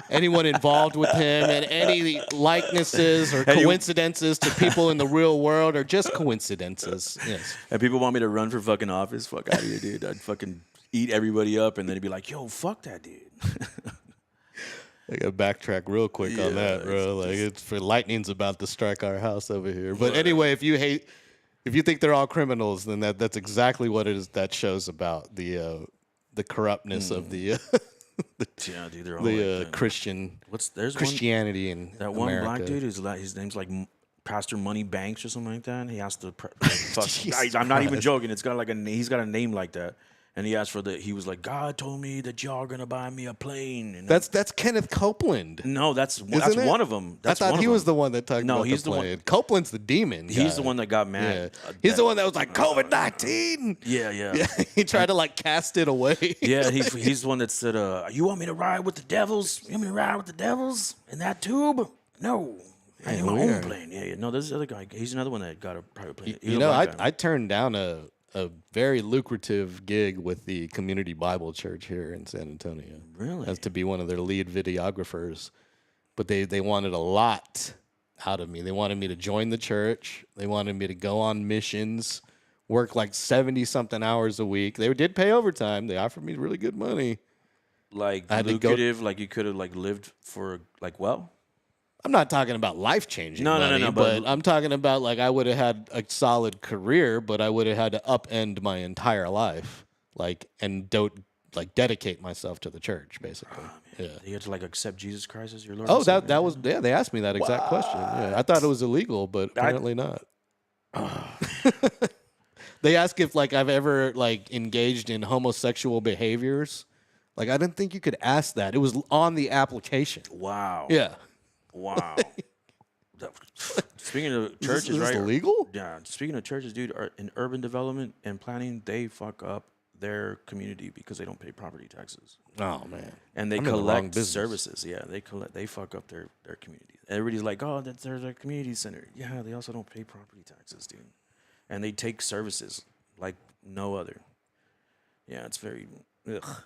anyone involved with him, and any likenesses or coincidences to people in the real world are just coincidences. Yes. And people want me to run for fucking office. Fuck out of here, dude. I'd fucking eat everybody up, and then he'd be like, "Yo, fuck that dude." I gotta backtrack real quick on that, bro. Like it's for lightning's about to strike our house over here. But anyway, if you think they're all criminals, then that's exactly what it is. That show's about the corruptness of the Yeah, dude, they're all like that. There's Christianity in that one America. black dude his name's like Pastor Money Banks or something like that. And he asked the I'm not even joking. He's got a name like that. And he asked he was like, God told me that y'all are gonna buy me a plane. And That's Kenneth Copeland. no, that's Isn't it? one of them. I thought he was the one that talked about he's the the one- plane. Copeland's the demon. He's guy. the one that got mad. Yeah. He's the one that was like COVID-19. Yeah. Yeah, he tried to like cast it away. Yeah, he's the one that said, "You want me to ride with the devils? You want me to ride with the devils in that tube? No, I need my own plane." Yeah. No, there's this other guy. He's another one that got a private plane. He's You a know, black guy. I turned down a very lucrative gig with the Community Bible Church here in San Antonio. Really? As to be one of their lead videographers. But they wanted a lot out of me. They wanted me to join the church. They wanted me to go on missions, work like 70-something hours a week. They did pay overtime. They offered me really good money. like I had to go- lucrative, like you could have like lived for like well. I'm not talking about life-changing No, money, but- but I'm talking about like I would have had a solid career, but I would have had to upend my entire life, and don't dedicate myself to the church, basically. Yeah. You had to like accept Jesus Christ as your Lord. Oh, and Savior? that was they asked me that exact question. Yeah, I thought it was illegal, but apparently not. They asked if I've ever engaged in homosexual behaviors. I didn't think you could ask that. It was on the application. Wow. Yeah. Wow. Speaking of churches, is this right? illegal? Yeah. Speaking of churches, dude, in urban development and planning, they fuck up their community because they don't pay property taxes. Oh man. And they I'm in the wrong collect business. services. Yeah, they fuck up their community. Everybody's like, oh, there's a community center. Yeah, they also don't pay property taxes, dude. And they take services like no other. Yeah, it's very ugh.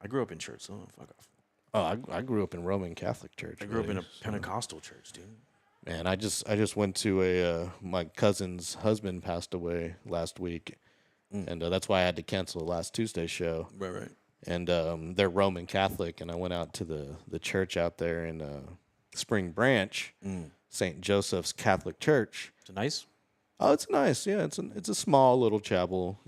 I grew up in church, so fuck off. Oh, I grew up in Roman Catholic Church. I grew up in a so- Pentecostal church, dude. Man, I just went to my cousin's husband passed away last week, and that's why I had to cancel the last Tuesday's show. Right. And they're Roman Catholic, and I went out to the church out there in Spring Branch, St. Joseph's Catholic Church. Is it nice? Oh, it's nice. Yeah, it's a small little chapel,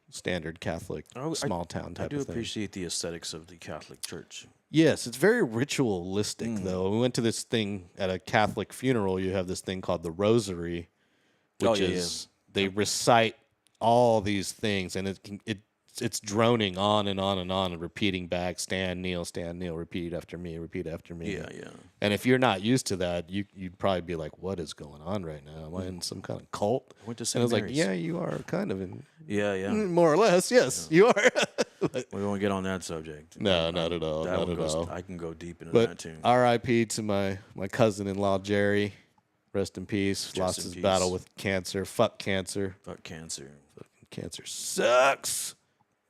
standard Catholic, Oh, small town I type do of thing. appreciate the aesthetics of the Catholic Church. Yes, it's very ritualistic, though. We went to this thing at a Catholic funeral. You have this thing called the Rosary, which is they recite all these things, and it's droning on and on and on and repeating back, stand, kneel, repeat after me, repeat after me. Yeah. And if you're not used to that, you'd probably be like, what is going on right now? Am I in some kind of cult? I went to And I St. was like, Mary's. yeah, you are kind of in, Yeah. more or less. Yes, you are. We won't get on that subject. No, not at all. That Not one at goes, all. I can go deep into that But too. R.I.P. to my cousin-in-law Jerry. Rest in peace. Lost in his peace. battle with cancer. Fuck cancer. Fuck cancer. Cancer sucks.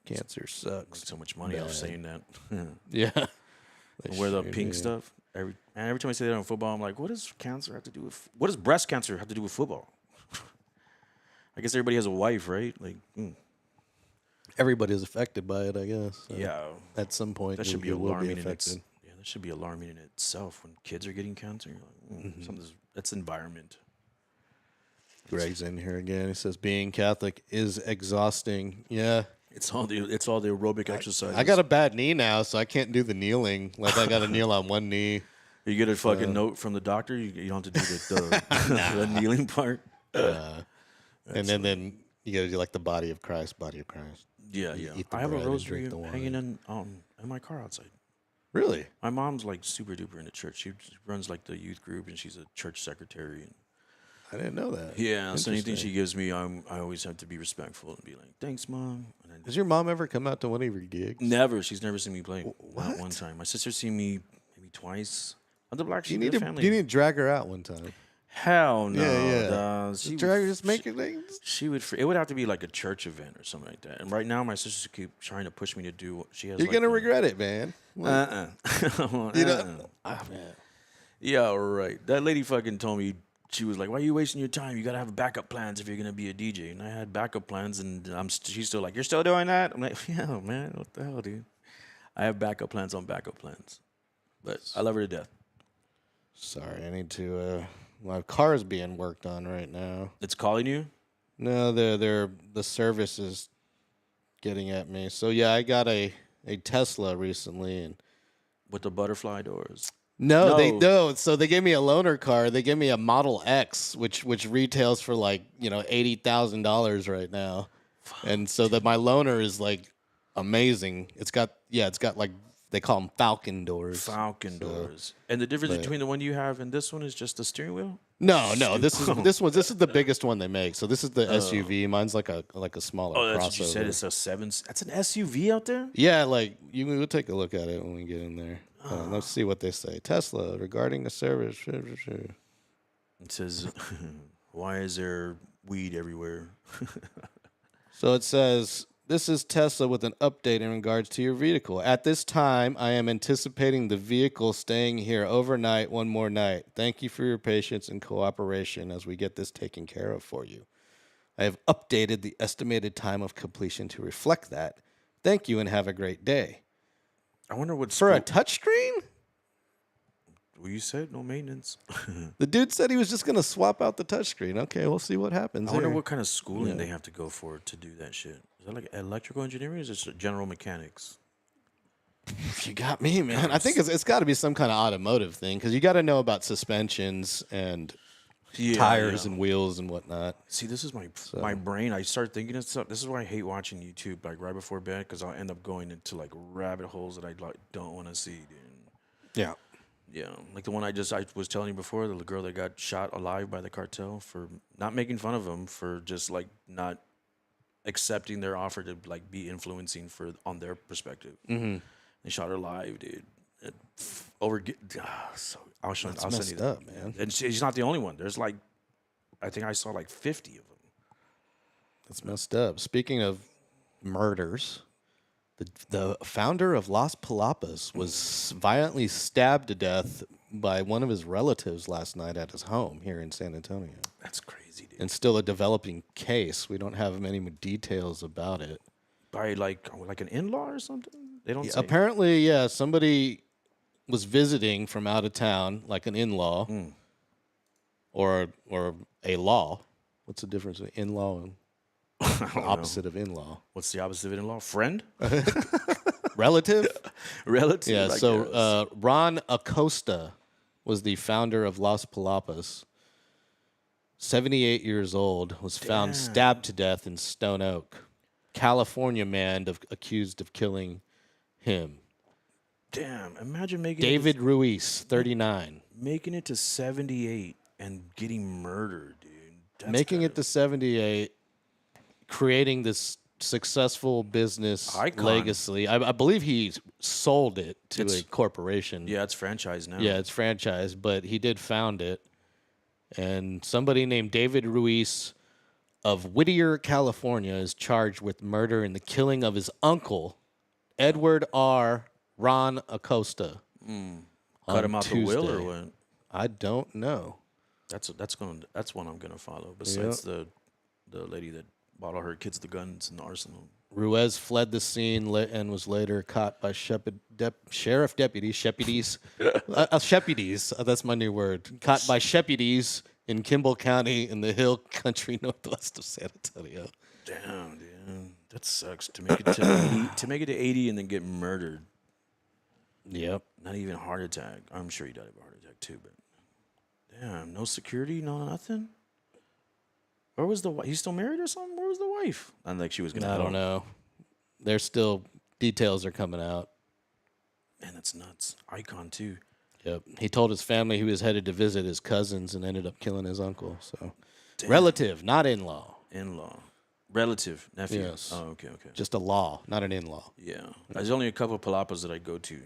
Cancer sucks. So much money off Bad. saying that. Yeah. Wear the Sure pink do. stuff. Every time I say that on football, I'm like, what does cancer have to do with? What does breast cancer have to do with football? I guess everybody has a wife, right? Like, Everybody's affected by it, I guess. So yeah, At some point, that should be you will alarming. affected. That should be alarming in itself when kids are getting cancer. You're like, that's environment. Greg's in here again. He says being Catholic is exhausting. Yeah, It's all the aerobic exercises. I got a bad knee now, so I can't do the kneeling. Like I got to kneel on one knee. You get a fucking note from the doctor. You don't have to do the kneeling part. And then you got to do like the body of Christ, body of Christ. Yeah, You yeah. eat the I have a bread and rosary drink the wine. hanging in my car outside. Really? My mom's like super duper in the church. She runs like the youth group, and she's a church secretary. And I didn't know that. yeah, so anything Interesting. she gives me, I always have to be respectful and be like, "Thanks, mom." And then Does your mom ever come out to one of your gigs? never, she's never seen me play. What? Not one time. My sister's seen me maybe twice. I'm the black You sheep need of the to family. you need to drag her out one time. Hell no. Yeah. dawg. She Drag her, would, just make it. Like, she would. It would have to be like a church event or something like that. And right now, my sisters keep trying to push me to do. She has. you're like gonna the- regret it, man. You You know. Ah, man. Yeah, right. That lady fucking told me, she was like, "Why are you wasting your time? You gotta have backup plans if you're gonna be a DJ." And I had backup plans, and she's still like, "You're still doing that?" I'm like, "Yeah, man, what the hell, dude?" I have backup plans on backup plans, but I love her to death. Sorry, I need to. My car's being worked on right now. It's calling you. No, the service is getting at me. So yeah, I got a Tesla recently, and With the butterfly doors. no, they No. don't. So they gave me a loaner car. They gave me a Model X, which retails for like $80,000 right now, and so that my loaner is like amazing. It's got like they call them Falcon doors. Falcon doors. And the difference between the one you have and this one is just the steering wheel? No, this is the biggest one they make. So this is the SUV. Mine's like a smaller Oh, that's crossover. what you said. It's a 7. That's an SUV out there? Yeah, like we'll take a look at it when we get in there. Let's see what they say. Tesla regarding a service. It says, "Why is there weed everywhere?" So it says, this is Tesla with an update in regards to your vehicle. At this time, I am anticipating the vehicle staying here overnight one more night. Thank you for your patience and cooperation as we get this taken care of for you. I have updated the estimated time of completion to reflect that. Thank you and have a great day. I wonder what For a school- touchscreen? Well, you said no maintenance. The dude said he was just going to swap out the touchscreen. Okay, we'll see what happens. I wonder here. what kind of schooling they have to go for to do that shit. Is that like electrical engineering or is it just general mechanics? You got me, man. I think it's got to be some kind of automotive thing because you got to know about suspensions and tires and wheels and whatnot. See, this is my brain. I start thinking of stuff. This is why I hate watching YouTube like right before bed because I'll end up going into like rabbit holes that I like don't want to see, dude. Yeah. Yeah, like the one I was telling you before, the girl that got shot alive by the cartel for not making fun of them for just like not accepting their offer to like be influencing on their perspective. Mm-hmm. They shot her alive, dude. So I'll send you messed that. up, man. And she's not the only one. There's like, I think I saw like 50 of them. That's messed up. Speaking of murders, the founder of Las Palapas was violently stabbed to death by one of his relatives last night at his home here in San Antonio. That's crazy, dude. And still a developing case. We don't have many details about it. By like an in-law or something? They don't say. Apparently, yeah, somebody was visiting from out of town, like an in-law or a law. What's the difference between in-law and opposite of in-law? What's the opposite of in-law? Friend? Relative? Relative? Yeah, I so guess. Ron Acosta was the founder of Las Palapas. 78 years old, was found stabbed to death in Stone Oak. California man accused of killing him. Damn, imagine making David Ruiz, 39. making it to 78 and getting murdered, dude. That's Making it gotta- to 78, creating this successful business Icon. legacy. I believe he sold it to It's- a corporation. Yeah, it's franchise now. Yeah, it's franchised, but he did found it. And somebody named David Ruiz of Whittier, California, is charged with murder and the killing of his uncle, Edward R. Ron Acosta. Cut him out the will or Tuesday. what? I don't know. That's one I'm gonna follow. Besides the lady that bought all her kids the guns in the arsenal. Ruiz fled the scene and was later caught by sheriff deputies. Deputies, that's my new word. Caught by deputies in Kimball County in the hill country northwest of San Antonio. Damn, dude. That sucks to make it to 80, to make it to 80 and then get murdered. Yep. Not even a heart attack. I'm sure he died of a heart attack too, but damn, no security, no nothing. Where was the wife? He's still married or something? Where was the wife? I like she was gonna. I don't know. There's still details are coming out. Man, that's nuts. Icon too. Yep. He told his family he was headed to visit his cousins and ended up killing his uncle. So, relative, not in-law. In-law, relative, nephew. Yes. Oh, okay. Just a law, not an in-law. Yeah. There's only a couple of palapas that I go to.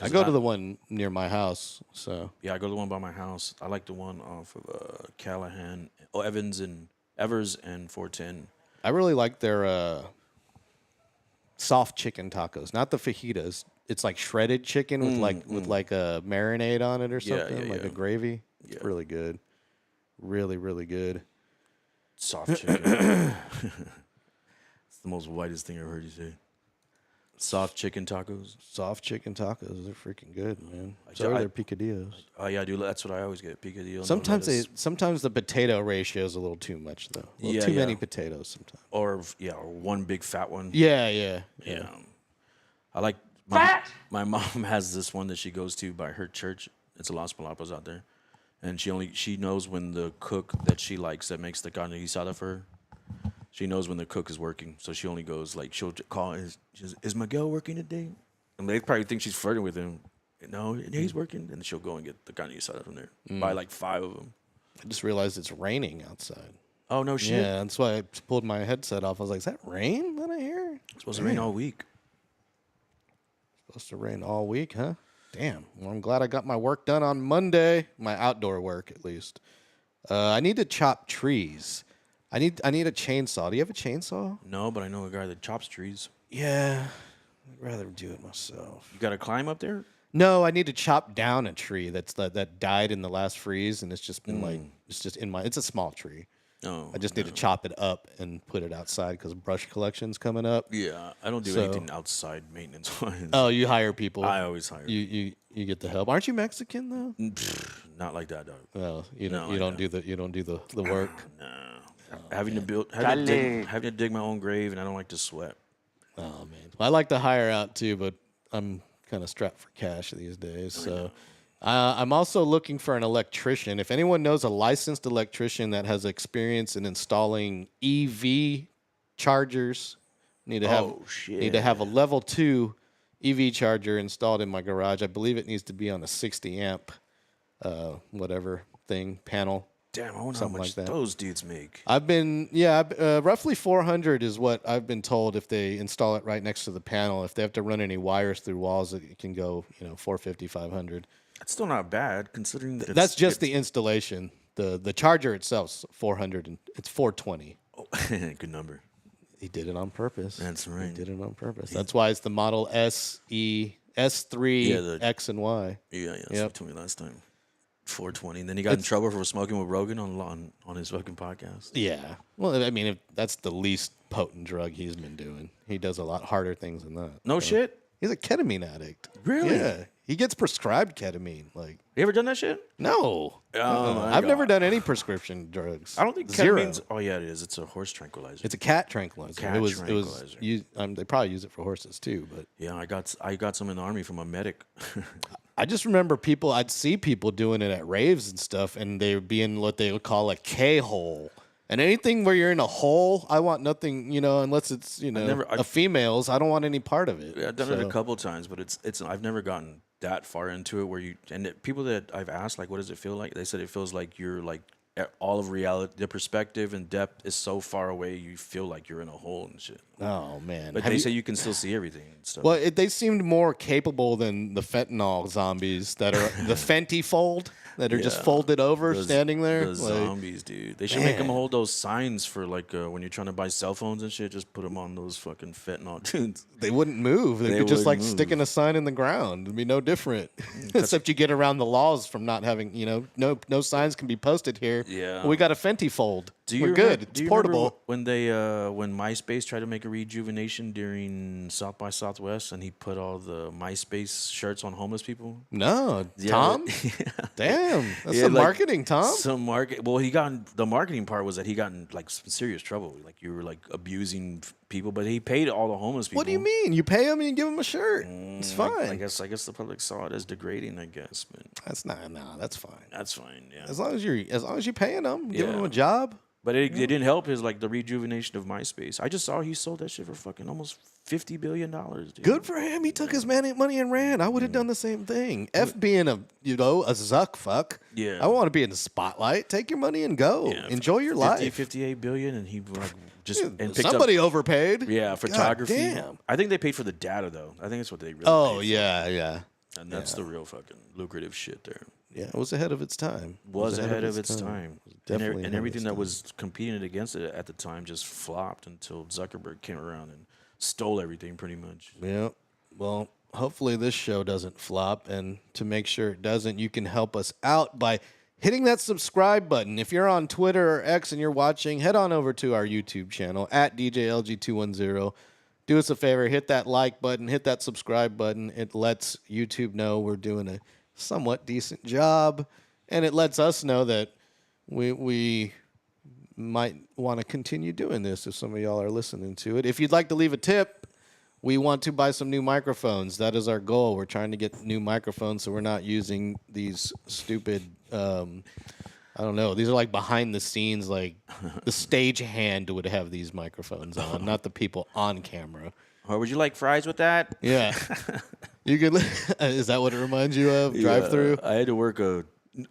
I go to the one near my house. So yeah, I go to the one by my house. I like the one off of Callahan, Evers and 410. I really like their soft chicken tacos, not the fajitas. It's like shredded chicken with like a marinade on it or something, like a gravy. It's really good. Really, really good. Soft chicken. It's the most whitest thing I've heard you say. Soft chicken tacos. Soft chicken tacos, they're freaking good, man. I- So are their picadillos. Oh yeah, dude. That's what I always get. Picadillo. Sometimes the potato ratio is a little too much though. Too many potatoes sometimes. or one big fat one. Yeah. I like my mom has this one that she goes to by her church. It's a Las Palapas out there, and she knows when the cook that she likes that makes the carne guisada for her. She knows when the cook is working, so she only goes like she'll call. Is Miguel working today? And they probably think she's flirting with him. No, he's working, and she'll go and get the carne asada from there. Buy like 5 of them. I just realized it's raining outside. Oh no shit! Yeah, that's why I pulled my headset off. I was like, "Is that rain that I hear?" It's supposed to rain all week. Supposed to rain all week, huh? Damn. Well, I'm glad I got my work done on Monday. My outdoor work, at least. I need to chop trees. I need a chainsaw. Do you have a chainsaw? No, but I know a guy that chops trees. Yeah. I'd rather do it myself. You got to climb up there? No, I need to chop down a tree that died in the last freeze, and it's just been it's a small tree. No. I just need to chop it up and put it outside because brush collection's coming up. Yeah, I don't do anything outside maintenance wise. Oh, you hire people. I always hire. You get the help. Aren't you Mexican though? Not like that, dog. Well, you don't do the work. No. Having to dig my own grave, and I don't like to sweat. Oh man, I like to hire out too, but I'm kind of strapped for cash these days. So I'm also looking for an electrician. If anyone knows a licensed electrician that has experience in installing EV chargers, need to have a level 2 EV charger installed in my garage. I believe it needs to be on a 60 amp, panel. Damn, I wonder how much those dudes make. Roughly 400 is what I've been told if they install it right next to the panel. If they have to run any wires through walls, it can go, 450, 500. That's still not bad considering that That's just the installation. The charger itself's 400 and it's 420. Oh, good number. He did it on purpose. That's right. He did it on purpose. That's why it's the Model SE, S3, X and Y. Yeah, that's what you told me last time. 420. And then he got in trouble for smoking with Rogan on his fucking podcast. Yeah. Well, I mean, if that's the least potent drug he's been doing. He does a lot harder things than that. No shit? He's a ketamine addict. Really? Yeah. He gets prescribed ketamine. Like, you ever done that shit? no. I've never done any prescription drugs. I don't think ketamine's... Oh, yeah, it is. It's a horse tranquilizer. It's a cat tranquilizer. It was used, they probably use it for horses too, but yeah, I got some in the army from a medic. I just remember I'd see people doing it at raves and stuff, and they would be in what they would call a K-hole. And anything where you're in a hole, I want nothing, unless it's, a female's. I don't want any part of it. Yeah, I've done it a couple times, but it's I've never gotten that far into it where people that I've asked, like, what does it feel like? They said it feels like you're like all of reality, the perspective and depth is so far away, you feel like you're in a hole and shit. Oh, man. But they say you can still see everything and stuff. Well, they seemed more capable than the fentanyl zombies that are the Fenty fold that are just folded over, standing there. The zombies, dude. They should make them hold those signs for like when you're trying to buy cell phones and shit. Just put them on those fucking fentanyl dudes. They wouldn't move. They could just like sticking a sign in the ground. It'd be no different. Except you get around the laws from not having, no signs can be posted here. Yeah. Well, we got a Fenty fold. We're good. It's portable. When when MySpace tried to make a rejuvenation during South by Southwest, and he put all the MySpace shirts on homeless people? No, Yeah, Tom. yeah. Damn, that's Yeah, some like, marketing, Tom. Some market. Well, the marketing part was that he got in like some serious trouble. Like you were like abusing people, but he paid all the homeless people. What do you mean? You pay him and you give him a shirt. It's fine. I guess the public saw it as degrading. I guess, but That's not. No, that's fine. that's fine. Yeah. As long as you're paying them, giving Yeah. them a job. But it didn't help his the rejuvenation of MySpace. I just saw he sold that shit for fucking almost $50 billion. Dude. Good for him. He took his money and ran. I would have done the same thing. F being a zuck fuck. Yeah. I want to be in the spotlight. Take your money and go. Yeah, Enjoy your 50, life. 58 billion, and he just and picked Somebody up, overpaid. yeah, photography. Damn. I think they paid for the data though. I think that's what they really. Oh paid yeah. for. And that's the real fucking lucrative shit there. Yeah, it was ahead of its time. Was ahead of its time. Definitely ahead And of everything its that time. was competing against it at the time just flopped until Zuckerberg came around and stole everything pretty much. Yeah. Well, hopefully this show doesn't flop. And to make sure it doesn't, you can help us out by hitting that subscribe button. If you're on Twitter or X and you're watching, head on over to our YouTube channel at DJLG210. Do us a favor, hit that like button, hit that subscribe button. It lets YouTube know we're doing a somewhat decent job. And it lets us know that we might want to continue doing this if some of y'all are listening to it. If you'd like to leave a tip, we want to buy some new microphones. That is our goal. We're trying to get new microphones so we're not using these stupid, I don't know. These are like behind the scenes, like the stage hand would have these microphones on, not the people on camera. Or would you like fries with that? Yeah. You could. Is that what it reminds you of? Drive-through? I had to work a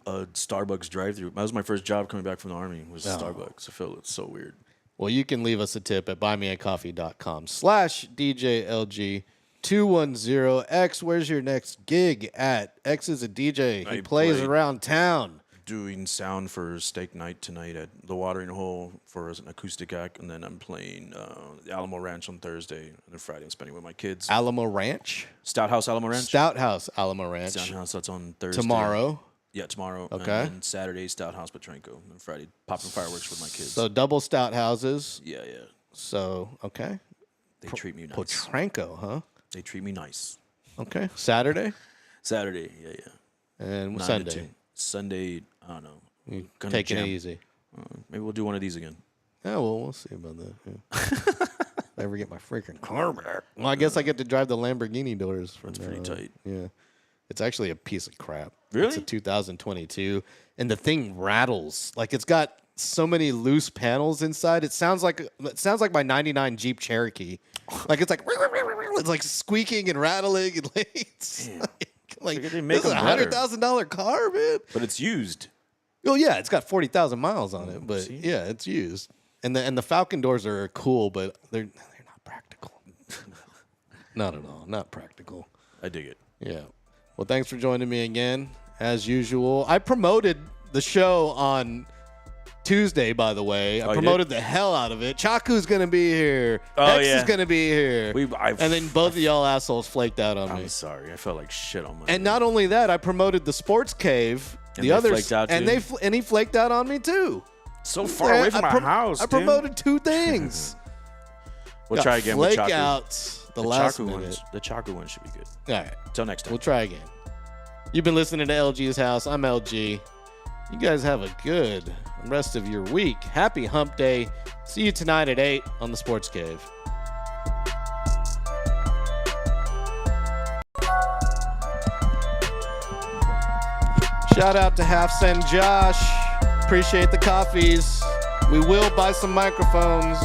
Starbucks drive-through. That was my first job coming back from the Army, was Starbucks. I felt so weird. Well, you can leave us a tip at buymeacoffee.com/DJLG210. X, where's your next gig at? X is a DJ. He plays around town. Doing sound for steak night tonight at the Watering Hole for an acoustic act, and then I'm playing the Alamo Ranch on Thursday, and then Friday I'm spending with my kids. Alamo Ranch? Stout House Alamo Ranch. Stout House Alamo Ranch. Stout House, that's on Thursday. Tomorrow. Yeah, tomorrow. Okay. And then Saturday, Stout House Petrenko. And Friday, popping fireworks with my kids. So double Stout Houses. yeah. So, okay. They treat me nice. Potranco, huh? They treat me nice. Okay. Saturday? Saturday, yeah. And 9 to Sunday? 2. Sunday, I don't know. Gonna Taking jam. it easy. Maybe we'll do one of these again. Yeah, well, we'll see about that. Yeah. If I ever get my freaking car back. Well, I guess I get to drive the Lamborghini doors. That's pretty tight. Yeah. It's actually a piece of crap. Really? It's a 2022, and the thing rattles. Like, it's got so many loose panels inside. It sounds like my '99 Jeep Cherokee. Like, it's like squeaking and rattling, and it's like Figured they make this is a them better. $100,000 car, man. But it's used. Oh yeah, it's got 40,000 miles on it, but See? yeah, it's used. And the Falcon doors are cool, but they're not practical. Not at all, not practical. I dig it. Yeah. Well, thanks for joining me again, as usual. I promoted the show on Tuesday, by the way. I you promoted the hell out of it. Chaku's gonna be here. Oh, X yeah. is gonna be here. And then both of y'all assholes flaked out on me. I'm sorry. I felt like shit on my. And not only that, I promoted the Sports Cave. And The they others, flaked out and too? and he flaked out on me too. So far away from my house. I dude. promoted two things. We'll Got try again with flake Chaku. out the The last Chaku minute. ones. The Chaku one should be good. All right, Till next time. we'll try again. You've been listening to LG's House. I'm LG. You guys have a good rest of your week. Happy Hump Day. See you tonight at 8 on the Sports Cave. Shout out to Half Cent Josh. Appreciate the coffees. We will buy some microphones.